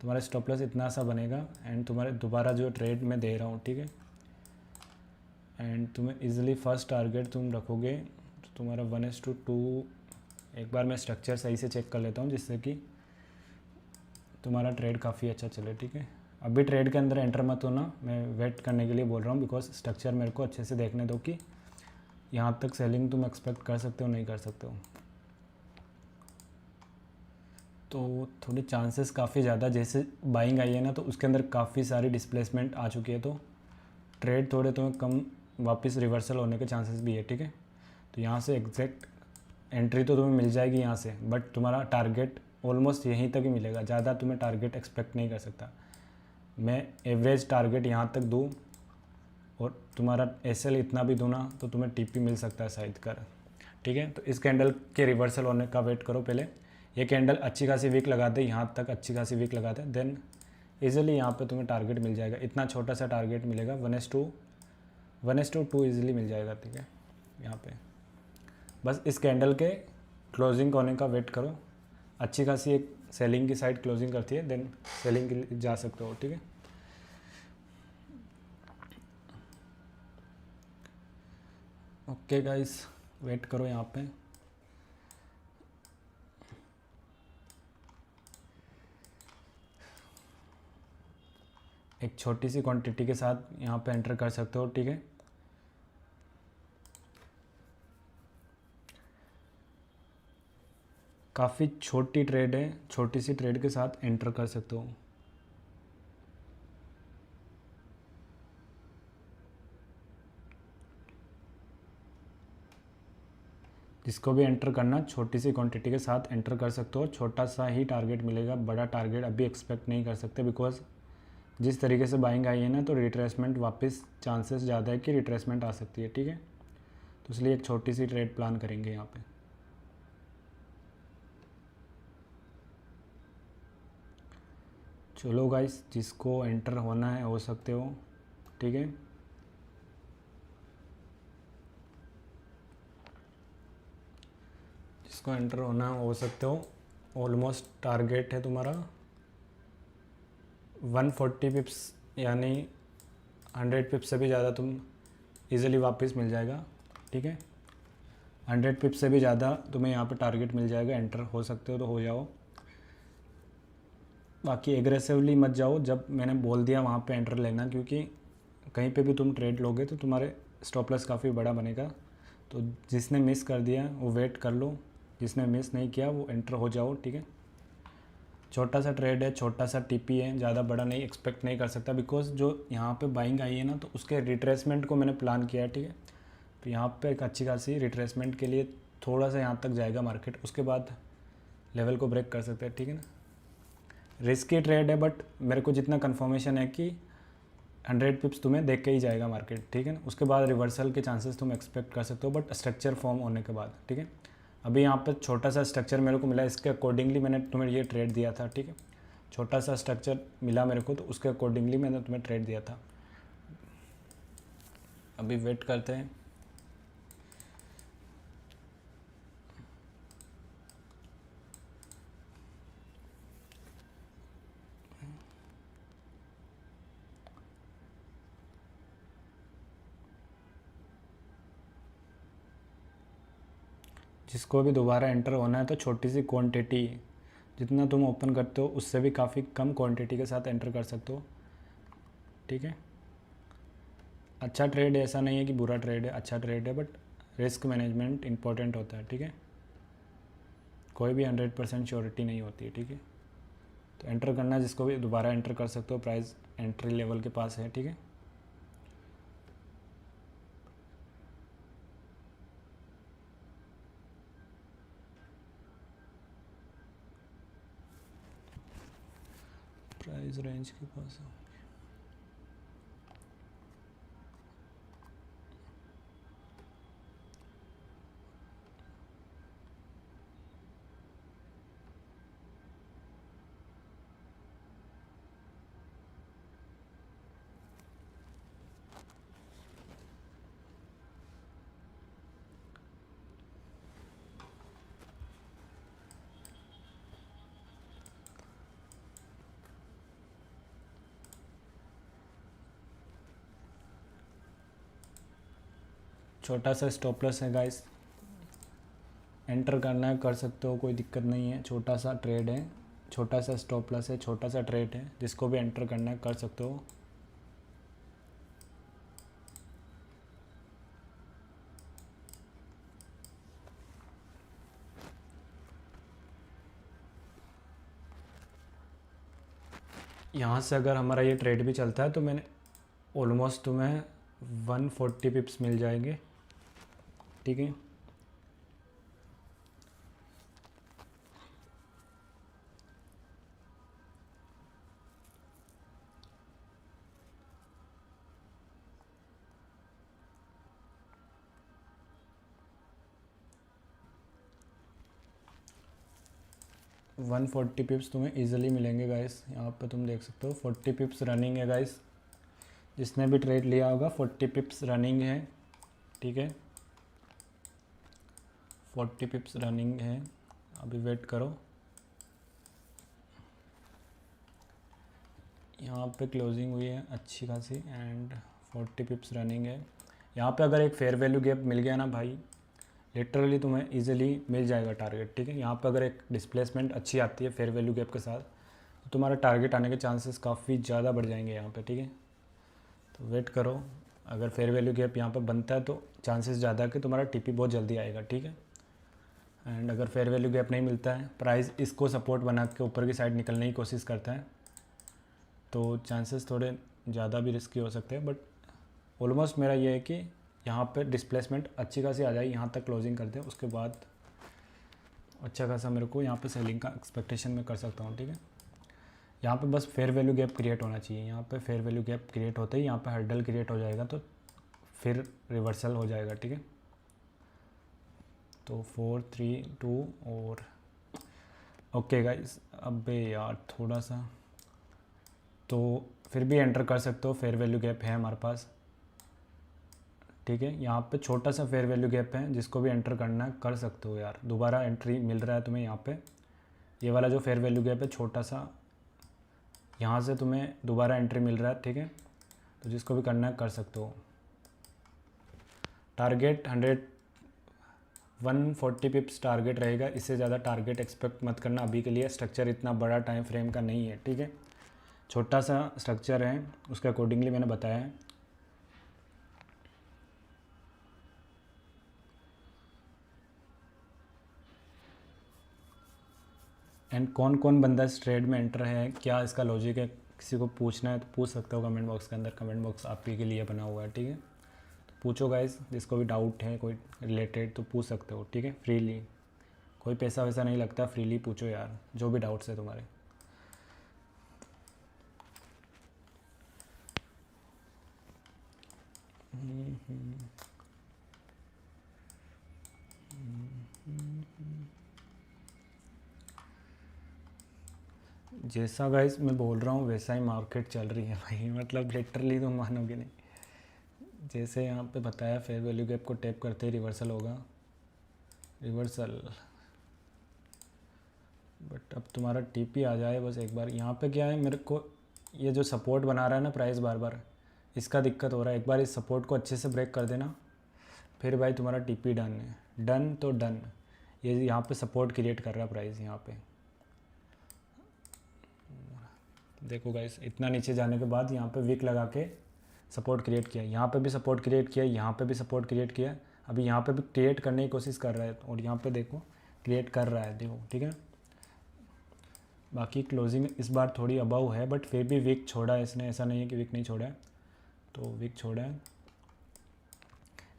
तुम्हारा स्टॉप लॉस इतना सा बनेगा एंड तुम्हारे दोबारा जो ट्रेड मैं दे रहा हूँ, ठीक है, एंड तुम्हें इजीली फर्स्ट टारगेट तुम रखोगे तो तुम्हारा 1:2। एक बार मैं स्ट्रक्चर सही से चेक कर लेता हूँ जिससे कि तुम्हारा ट्रेड काफ़ी अच्छा चले, ठीक है। अभी ट्रेड के अंदर एंटर मत होना, मैं वेट करने के लिए बोल रहा हूँ, बिकॉज स्ट्रक्चर मेरे को अच्छे से देखने दो कि यहाँ तक सेलिंग तुम एक्सपेक्ट कर सकते हो नहीं कर सकते हो। तो थोड़ी चांसेस काफ़ी ज़्यादा, जैसे बाइंग आई है ना तो उसके अंदर काफ़ी सारी डिस्प्लेसमेंट आ चुकी है, तो ट्रेड थोड़े तुम्हें कम वापस रिवर्सल होने के चांसेस भी है, ठीक है। तो यहाँ से एग्जैक्ट एंट्री तो तुम्हें मिल जाएगी यहाँ से, बट तुम्हारा टारगेट ऑलमोस्ट यहीं तक ही मिलेगा, ज़्यादा तुम्हें टारगेट एक्सपेक्ट नहीं कर सकता। मैं एवरेज टारगेट यहाँ तक दूँ और तुम्हारा SL इतना भी दूँ ना तो तुम्हें TP मिल सकता है शायद कर, ठीक है। तो इस कैंडल के रिवर्सल होने का वेट करो पहले। ये कैंडल अच्छी खासी वीक लगा दे, यहाँ तक अच्छी खासी वीक लगा दे, देन ईजिली यहाँ पे तुम्हें टारगेट मिल जाएगा। इतना छोटा सा टारगेट मिलेगा 1:2 ईजिली मिल जाएगा, ठीक है। यहाँ पे बस इस कैंडल के क्लोजिंग होने का वेट करो। अच्छी खासी एक सेलिंग की साइड क्लोजिंग करती है, देन सेलिंग के लिए जा सकते हो, ठीक है। ओके गाइस, वेट करो यहाँ पे। एक छोटी सी क्वांटिटी के साथ यहाँ पे एंटर कर सकते हो, ठीक है। काफ़ी छोटी ट्रेड है, छोटी सी ट्रेड के साथ एंटर कर सकते हो। जिसको भी एंटर करना छोटी सी क्वांटिटी के साथ एंटर कर सकते हो। छोटा सा ही टारगेट मिलेगा, बड़ा टारगेट अभी एक्सपेक्ट नहीं कर सकते, बिकॉज जिस तरीके से बाइंग आई है ना तो रिट्रेसमेंट वापस चांसेस ज़्यादा है कि रिट्रेसमेंट आ सकती है, ठीक है। तो इसलिए एक छोटी सी ट्रेड प्लान करेंगे यहाँ पे। चलो गाइस, जिसको एंटर होना है हो सकते हो, ठीक है। जिसको एंटर होना है हो सकते हो। ऑलमोस्ट टारगेट है तुम्हारा 140 पिप्स, यानी 100 पिप्स से भी ज़्यादा तुम इजीली वापस मिल जाएगा, ठीक है। 100 पिप्स से भी ज़्यादा तुम्हें यहाँ पे टारगेट मिल जाएगा, एंटर हो सकते हो तो हो जाओ। बाकी एग्रेसिवली मत जाओ, जब मैंने बोल दिया वहाँ पे एंटर लेना, क्योंकि कहीं पे भी तुम ट्रेड लोगे तो तुम्हारे स्टॉप लॉस काफ़ी बड़ा बनेगा। तो जिसने मिस कर दिया वो वेट कर लो, जिसने मिस नहीं किया वो एंटर हो जाओ, ठीक है। छोटा सा ट्रेड है, छोटा सा TP है, ज़्यादा बड़ा नहीं एक्सपेक्ट नहीं कर सकता, बिकॉज जो यहाँ पे बाइंग आई है ना तो उसके रिट्रेसमेंट को मैंने प्लान किया है, ठीक है। तो यहाँ पे एक अच्छी खासी रिट्रेसमेंट के लिए थोड़ा सा यहाँ तक जाएगा मार्केट, उसके बाद लेवल को ब्रेक कर सकते हैं, ठीक है ना। रिस्की ट्रेड है, बट मेरे को जितना कन्फर्मेशन है कि 100 पिप्स तुम्हें देख के ही जाएगा मार्केट, ठीक है ना। उसके बाद रिवर्सल के चांसेस तुम एक्सपेक्ट कर सकते हो, बट स्ट्रक्चर फॉर्म होने के बाद, ठीक है। अभी यहाँ पे छोटा सा स्ट्रक्चर मेरे को मिला, इसके अकॉर्डिंगली मैंने तुम्हें ये ट्रेड दिया था, ठीक है। छोटा सा स्ट्रक्चर मिला मेरे को तो उसके अकॉर्डिंगली मैंने तुम्हें ट्रेड दिया था। अभी वेट करते हैं। जिसको भी दोबारा एंटर होना है तो छोटी सी क्वांटिटी, जितना तुम ओपन करते हो उससे भी काफ़ी कम क्वांटिटी के साथ एंटर कर सकते हो, ठीक है। अच्छा ट्रेड है, ऐसा नहीं है कि बुरा ट्रेड है, अच्छा ट्रेड है, बट रिस्क मैनेजमेंट इंपॉर्टेंट होता है, ठीक है। कोई भी 100% श्योरिटी नहीं होती है, ठीक है। तो एंटर करना जिसको भी दोबारा एंटर कर सकते हो, प्राइस एंट्री लेवल के पास है, ठीक है। प्राइस रेंज के पास है। छोटा सा स्टॉप लॉस है गाइस, एंटर करना है कर सकते हो, कोई दिक्कत नहीं है। छोटा सा ट्रेड है, छोटा सा स्टॉप लॉस है, छोटा सा ट्रेड है, जिसको भी एंटर करना है कर सकते हो। यहाँ से अगर हमारा ये ट्रेड भी चलता है तो मैंने ऑलमोस्ट तुम्हें 140 पिप्स मिल जाएंगे, ठीक है। वन 40 पिप्स तुम्हें इजीली मिलेंगे गाइस। यहाँ पे तुम देख सकते हो 40 पिप्स रनिंग है गाइस, जिसने भी ट्रेड लिया होगा 40 पिप्स रनिंग है, ठीक है। 40 पिप्स रनिंग है, अभी वेट करो। यहाँ पे क्लोजिंग हुई है अच्छी खासी एंड 40 पिप्स रनिंग है। यहाँ पे अगर एक फेयर वैल्यू गैप मिल गया ना भाई, लिटरली तुम्हें इजीली मिल जाएगा टारगेट, ठीक है। यहाँ पे अगर एक डिस्प्लेसमेंट अच्छी आती है फेयर वैल्यू गैप के साथ, तो तुम्हारा टारगेट आने के चांसेस काफ़ी ज़्यादा बढ़ जाएंगे यहाँ पे, ठीक है। तो वेट करो, अगर फेयर वैल्यू गैप यहाँ पे बनता है तो चांसेस ज़्यादा है कि तुम्हारा टीपी बहुत जल्दी आएगा, ठीक है। एंड अगर फेयर वैल्यू गैप नहीं मिलता है, प्राइस इसको सपोर्ट बना के ऊपर की साइड निकलने की कोशिश करता है, तो चांसेस थोड़े ज़्यादा भी रिस्की हो सकते हैं। बट ऑलमोस्ट मेरा ये है कि यहाँ पे डिस्प्लेसमेंट अच्छी खासी आ जाए, यहाँ तक क्लोजिंग करते हैं, उसके बाद अच्छा खासा मेरे को यहाँ पे सेलिंग का एक्सपेक्टेशन मैं कर सकता हूँ, ठीक है। यहाँ पे बस फेयर वैल्यू गैप क्रिएट होना चाहिए। यहाँ पे फेयर वैल्यू गैप क्रिएट होते ही यहाँ पे हर्डल क्रिएट हो जाएगा, तो फिर रिवर्सल हो जाएगा, ठीक है। तो 4 3 2 और ओके गाइस। अबे यार थोड़ा सा, तो फिर भी एंटर कर सकते हो, फेयर वैल्यू गैप है हमारे पास, ठीक है। यहाँ पे छोटा सा फेयर वैल्यू गैप है, जिसको भी एंटर करना है कर सकते हो यार। दोबारा एंट्री मिल रहा है तुम्हें यहाँ पे, ये वाला जो फेयर वैल्यू गैप है छोटा सा, यहाँ से तुम्हें दोबारा एंट्री मिल रहा है, ठीक है। तो जिसको भी करना है कर सकते हो। टारगेट 140 पिप्स टारगेट रहेगा, इससे ज़्यादा टारगेट एक्सपेक्ट मत करना अभी के लिए। स्ट्रक्चर इतना बड़ा टाइम फ्रेम का नहीं है, ठीक है। छोटा सा स्ट्रक्चर है, उसके अकॉर्डिंगली मैंने बताया है। एंड कौन कौन बंदा इस ट्रेड में एंटर है, क्या इसका लॉजिक है, किसी को पूछना है तो पूछ सकते हो कमेंट बॉक्स के अंदर। कमेंट बॉक्स आप ही के लिए बना हुआ है, ठीक है। तो पूछो गाइस, जिसको भी डाउट है कोई रिलेटेड तो पूछ सकते हो, ठीक है। फ्रीली, कोई पैसा वैसा नहीं लगता, फ्रीली पूछो यार जो भी डाउट्स है तुम्हारे। जैसा गाइस मैं बोल रहा हूँ वैसा ही मार्केट चल रही है भाई, मतलब लिटरली तुम मानोगे नहीं। जैसे यहाँ पे बताया फेयर वैल्यू गैप को टैप करते ही रिवर्सल होगा, रिवर्सल। बट अब तुम्हारा टीपी आ जाए बस एक बार। यहाँ पे क्या है, मेरे को ये जो सपोर्ट बना रहा है ना प्राइस बार बार, इसका दिक्कत हो रहा है। एक बार इस सपोर्ट को अच्छे से ब्रेक कर देना, फिर भाई तुम्हारा टीपी डन है। डन तो डन। ये यहाँ पे सपोर्ट क्रिएट कर रहा है प्राइस, यहाँ पे देखो गाइस, इतना नीचे जाने के बाद यहाँ पे विक लगा के सपोर्ट क्रिएट किया, यहाँ पे भी सपोर्ट क्रिएट किया, यहाँ पे भी सपोर्ट क्रिएट किया, अभी यहाँ पे भी क्रिएट करने की कोशिश कर रहा है, और यहाँ पे देखो क्रिएट कर रहा है, देखो, ठीक है। बाकी क्लोजिंग इस बार थोड़ी अबाउ है, बट फिर भी विक छोड़ा है इसने, ऐसा नहीं है कि विक नहीं छोड़ा है, तो विक छोड़ा है।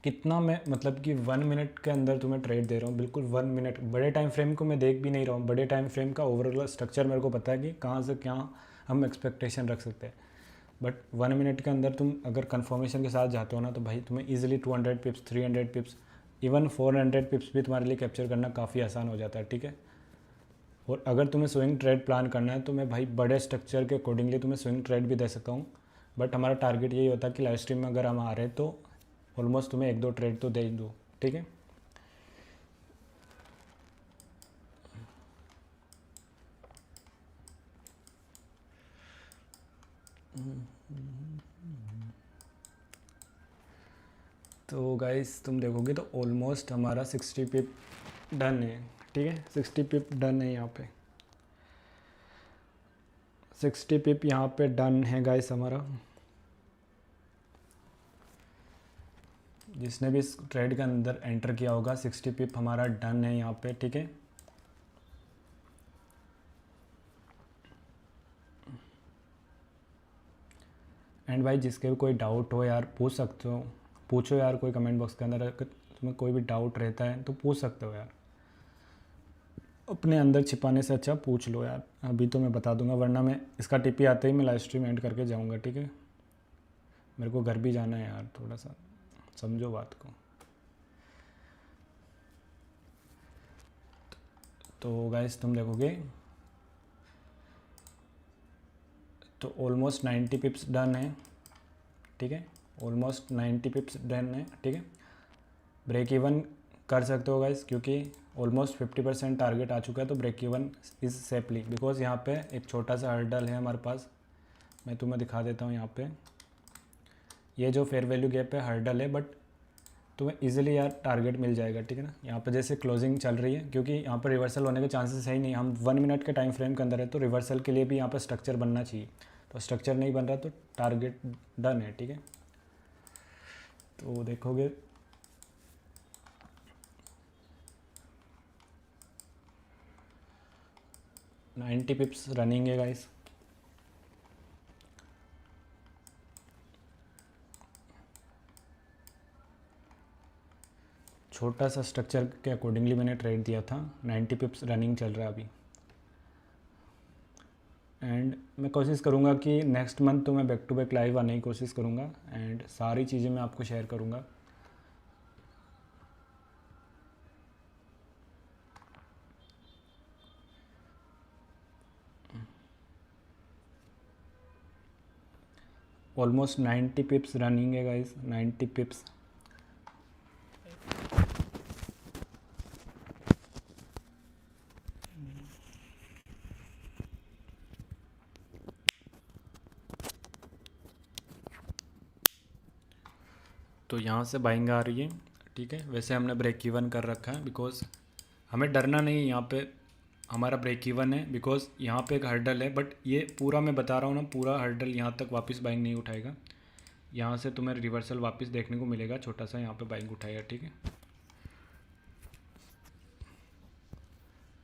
कितना मैं मतलब कि 1 मिनट के अंदर तुम्हें ट्रेड दे रहा हूँ, बिल्कुल 1 मिनट। बड़े टाइम फ्रेम को मैं देख भी नहीं रहा हूँ, बड़े टाइम फ्रेम का ओवरऑल स्ट्रक्चर मेरे को पता है कि कहाँ से क्या हम एक्सपेक्टेशन रख सकते हैं। बट 1 मिनट के अंदर तुम अगर कंफर्मेशन के साथ जाते हो ना, तो भाई तुम्हें ईजिली 200 पिप्स, 300 पिप्स, इवन 400 पिप्स भी तुम्हारे लिए कैप्चर करना काफ़ी आसान हो जाता है, ठीक है। और अगर तुम्हें स्विंग ट्रेड प्लान करना है तो मैं भाई बड़े स्ट्रक्चर के अकॉर्डिंगली तुम्हें स्विंग ट्रेड भी दे सकता हूँ। बट हमारा टारगेट यही होता है कि लाइव स्ट्रीम में अगर हम आ रहे हैं तो ऑलमोस्ट तुम्हें 1-2 ट्रेड तो दे दूँ, ठीक है। तो गाइस तुम देखोगे तो ऑलमोस्ट हमारा 60 पिप डन है, ठीक है। 60 पिप डन है यहाँ पे, 60 पिप यहाँ पे डन है गाइस हमारा। जिसने भी इस ट्रेड के अंदर एंटर किया होगा 60 पिप हमारा डन है यहाँ पे, ठीक है। एंड भाई जिसके भी कोई डाउट हो यार पूछ सकते हो, पूछो यार कोई कमेंट बॉक्स के अंदर। अगर तुम्हें कोई भी डाउट रहता है तो पूछ सकते हो यार, अपने अंदर छिपाने से अच्छा पूछ लो यार। अभी तो मैं बता दूंगा, वरना मैं इसका टिपी आते ही मैं लाइव स्ट्रीम एंड करके जाऊंगा, ठीक है। मेरे को घर भी जाना है यार, थोड़ा सा समझो बात को। तो गाइस तुम देखोगे तो ऑलमोस्ट 90 पिप्स डन है, ठीक है। ऑलमोस्ट 90 पिप्स डन है, ठीक है। ब्रेक इवन कर सकते हो गाइस, क्योंकि ऑलमोस्ट 50% टारगेट आ चुका है। तो break even is safely, because यहाँ पे एक छोटा सा हर्डल है हमारे पास। मैं तुम्हें दिखा देता हूँ यहाँ पे, ये जो फेयर वैल्यू गैप है हर्डल है, बट तुम्हें इजीली यार टारगेट मिल जाएगा, ठीक है ना। यहाँ पे जैसे क्लोजिंग चल रही है, क्योंकि यहाँ पर रिवर्सल होने के चांसेस है ही नहीं। हम 1 मिनट के टाइम फ्रेम के अंदर है, तो रिवर्सल के लिए भी यहाँ पर स्ट्रक्चर बनना चाहिए। तो स्ट्रक्चर नहीं बन रहा तो टारगेट डन है, ठीक है। तो देखोगे नाइन्टी पिप्स रनिंग है गाइस। छोटा सा स्ट्रक्चर के अकॉर्डिंगली मैंने ट्रेड दिया था। 90 पिप्स रनिंग चल रहा है अभी। एंड मैं कोशिश करूँगा कि नेक्स्ट मंथ तो मैं बैक टू बैक लाइव आने की कोशिश करूँगा, एंड सारी चीज़ें मैं आपको शेयर करूँगा। ऑलमोस्ट 90 पिप्स रनिंग है गाइस, 90 पिप्स। तो यहाँ से बाइंग आ रही है, ठीक है। वैसे हमने ब्रेक इवन कर रखा है, बिकॉज हमें डरना नहीं है। यहाँ पे हमारा ब्रेक इवन है, बिकॉज यहाँ पे एक हर्डल है, बट ये पूरा मैं बता रहा हूँ ना, पूरा हर्डल यहाँ तक वापस बाइंग नहीं उठाएगा। यहाँ से तुम्हें रिवर्सल वापस देखने को मिलेगा, छोटा सा यहाँ पे बाइंग उठाएगा, ठीक है।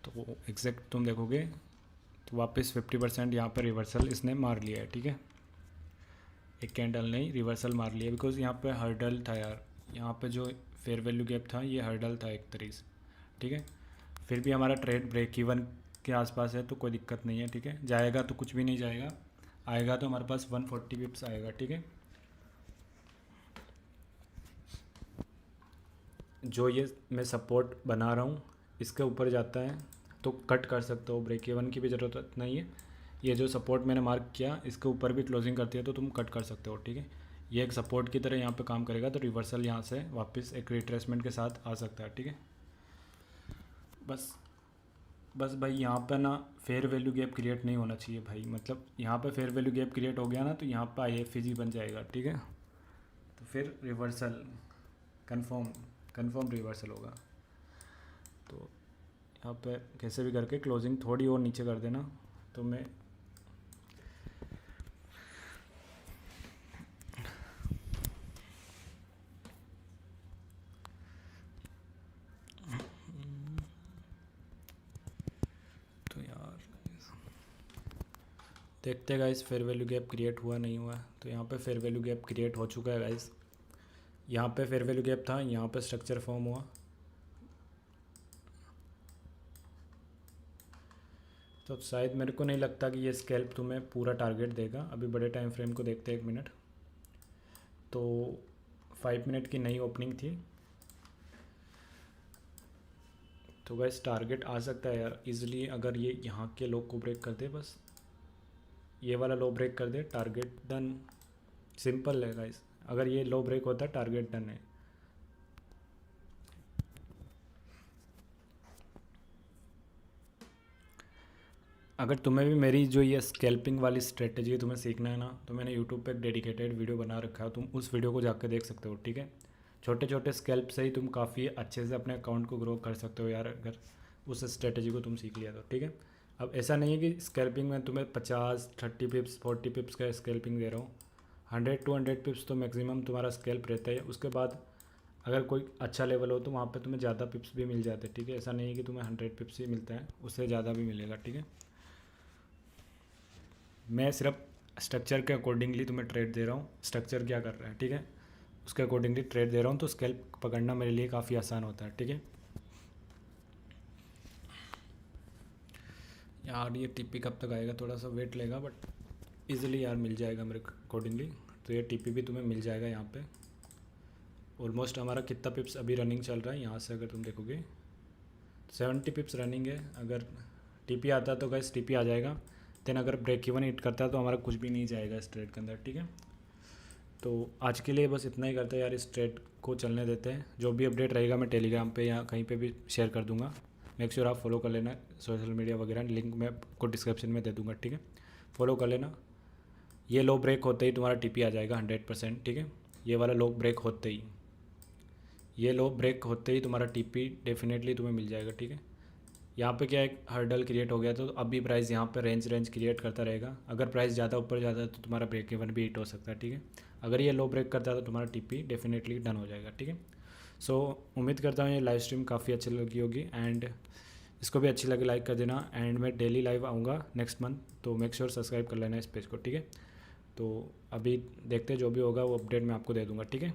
तो एग्जैक्ट तुम देखोगे तो वापस 50% यहाँ पर रिवर्सल इसने मार लिया है, ठीक है। एक कैंडल नहीं, रिवर्सल मार लिया, बिकॉज यहाँ पे हर्डल था यार। यहाँ पे जो फेयर वैल्यू गैप था ये हर्डल था एक तरीके से, ठीक है। फिर भी हमारा ट्रेड ब्रेक इवन के आसपास है, तो कोई दिक्कत नहीं है, ठीक है। जाएगा तो कुछ भी नहीं जाएगा, आएगा तो हमारे पास 140 पिप्स आएगा, ठीक है। जो ये मैं सपोर्ट बना रहा हूँ इसके ऊपर जाता है तो कट कर सकते हो, ब्रेक इवन की भी ज़रूरत नहीं है। ये जो सपोर्ट मैंने मार्क किया इसके ऊपर भी क्लोजिंग करती है तो तुम कट कर सकते हो, ठीक है। ये एक सपोर्ट की तरह यहाँ पे काम करेगा, तो रिवर्सल यहाँ से वापस एक रिट्रेसमेंट के साथ आ सकता है, ठीक है। बस भाई यहाँ पे ना फेयर वैल्यू गैप क्रिएट नहीं होना चाहिए भाई। मतलब यहाँ पे फेयर वैल्यू गैप क्रिएट हो गया ना, तो यहाँ पे IFG बन जाएगा, ठीक है। तो फिर रिवर्सल कंफर्म रिवर्सल होगा। तो यहाँ पे कैसे भी करके क्लोजिंग थोड़ी और नीचे कर देना, तो मैं तो यार देखते हैं guys fair value gap create हुआ नहीं हुआ। तो यहाँ पे फेयर वैल्यू गैप क्रिएट हो चुका है गाइस। यहाँ पे फेयर वैल्यू गैप था, यहाँ पे स्ट्रक्चर फॉर्म हुआ। तो शायद मेरे को नहीं लगता कि ये स्कैल्प तुम्हें पूरा टारगेट देगा। अभी बड़े टाइम फ्रेम को देखते हैं, 1 मिनट। तो 5 मिनट की नई ओपनिंग थी, तो गाइस टारगेट आ सकता है यार इजीली, अगर ये यहाँ के लो को ब्रेक कर दे, बस ये वाला लो ब्रेक कर दे, टारगेट डन। सिंपल है गाइस, अगर ये लो ब्रेक होता है टारगेट डन है। अगर तुम्हें भी मेरी जो ये स्कैल्पिंग वाली स्ट्रेटजी तुम्हें सीखना है ना, तो मैंने यूट्यूब पे एक डेडिकेटेड वीडियो बना रखा है, तुम उस वीडियो को जाकर देख सकते हो, ठीक है। छोटे छोटे स्कैल्प से ही तुम काफ़ी अच्छे से अपने अकाउंट को ग्रो कर सकते हो यार, अगर उस स्ट्रेटजी को तुम सीख लिया तो, ठीक है। अब ऐसा नहीं है कि स्कैल्पिंग में तुम्हें 50 30 पिप्स 40 पिप्स का स्कैल्पिंग दे रहा हूँ। 100 to 100 पिप्स तो मैक्सिमम तुम्हारा स्कैल्प रहता है। उसके बाद अगर कोई अच्छा लेवल हो तो वहाँ पे तुम्हें ज़्यादा पिप्स भी मिल जाते हैं, ठीक है। ऐसा नहीं है कि तुम्हें 100 पिप्स ही मिलता है, उससे ज़्यादा भी मिलेगा, ठीक है। मैं सिर्फ स्ट्रक्चर के अकॉर्डिंगली तुम्हें ट्रेड दे रहा हूँ, स्ट्रक्चर क्या कर रहा है, ठीक है, उसके अकॉर्डिंगली ट्रेड दे रहा हूँ, तो स्कैल्प पकड़ना मेरे लिए काफ़ी आसान होता है, ठीक है। यार ये टीपी कब तक आएगा, थोड़ा सा वेट लेगा, बट इजीली यार मिल जाएगा मेरे अकॉर्डिंगली। तो ये टीपी भी तुम्हें मिल जाएगा यहाँ पे। ऑलमोस्ट हमारा कितना पिप्स अभी रनिंग चल रहा है, यहाँ से अगर तुम देखोगे 70 पिप्स रनिंग है। अगर टीपी आता है तो गैस टीपी आ जाएगा, देन अगर ब्रेक इवन हिट करता है तो हमारा कुछ भी नहीं जाएगा इस ट्रेड के अंदर, ठीक है। तो आज के लिए बस इतना ही करते हैं यार, इस ट्रेड को चलने देते हैं। जो भी अपडेट रहेगा मैं टेलीग्राम पे या कहीं पे भी शेयर कर दूंगा। मेक श्योर आप फॉलो कर लेना, सोशल मीडिया वगैरह लिंक मैं आपको डिस्क्रिप्शन में दे दूंगा, ठीक है। फॉलो कर लेना। ये लो ब्रेक होते ही तुम्हारा टीपी आ जाएगा 100%, ठीक है। ये वाला लो ब्रेक होते ही, ये लो ब्रेक होते ही तुम्हारा टीपी डेफिनेटली तुम्हें मिल जाएगा, ठीक है। यहाँ पे क्या एक हर्डल क्रिएट हो गया, तो अभी प्राइस यहाँ पे रेंज क्रिएट करता रहेगा। अगर प्राइस ज़्यादा ऊपर जाता है तो तुम्हारा ब्रेक इवन भी हिट हो सकता है, ठीक है। अगर ये लो ब्रेक करता है तो तुम्हारा टीपी डेफिनेटली डन हो जाएगा, ठीक है। सो उम्मीद करता हूँ ये लाइव स्ट्रीम काफ़ी अच्छी लगी होगी, एंड इसको भी अच्छी लगी लाइक कर देना। एंड मैं डेली लाइव आऊँगा नेक्स्ट मंथ, तो मेक श्योर सब्सक्राइब कर लेना इस पेज को, ठीक है। तो अभी देखते जो भी होगा वो अपडेट मैं आपको दे दूँगा, ठीक है।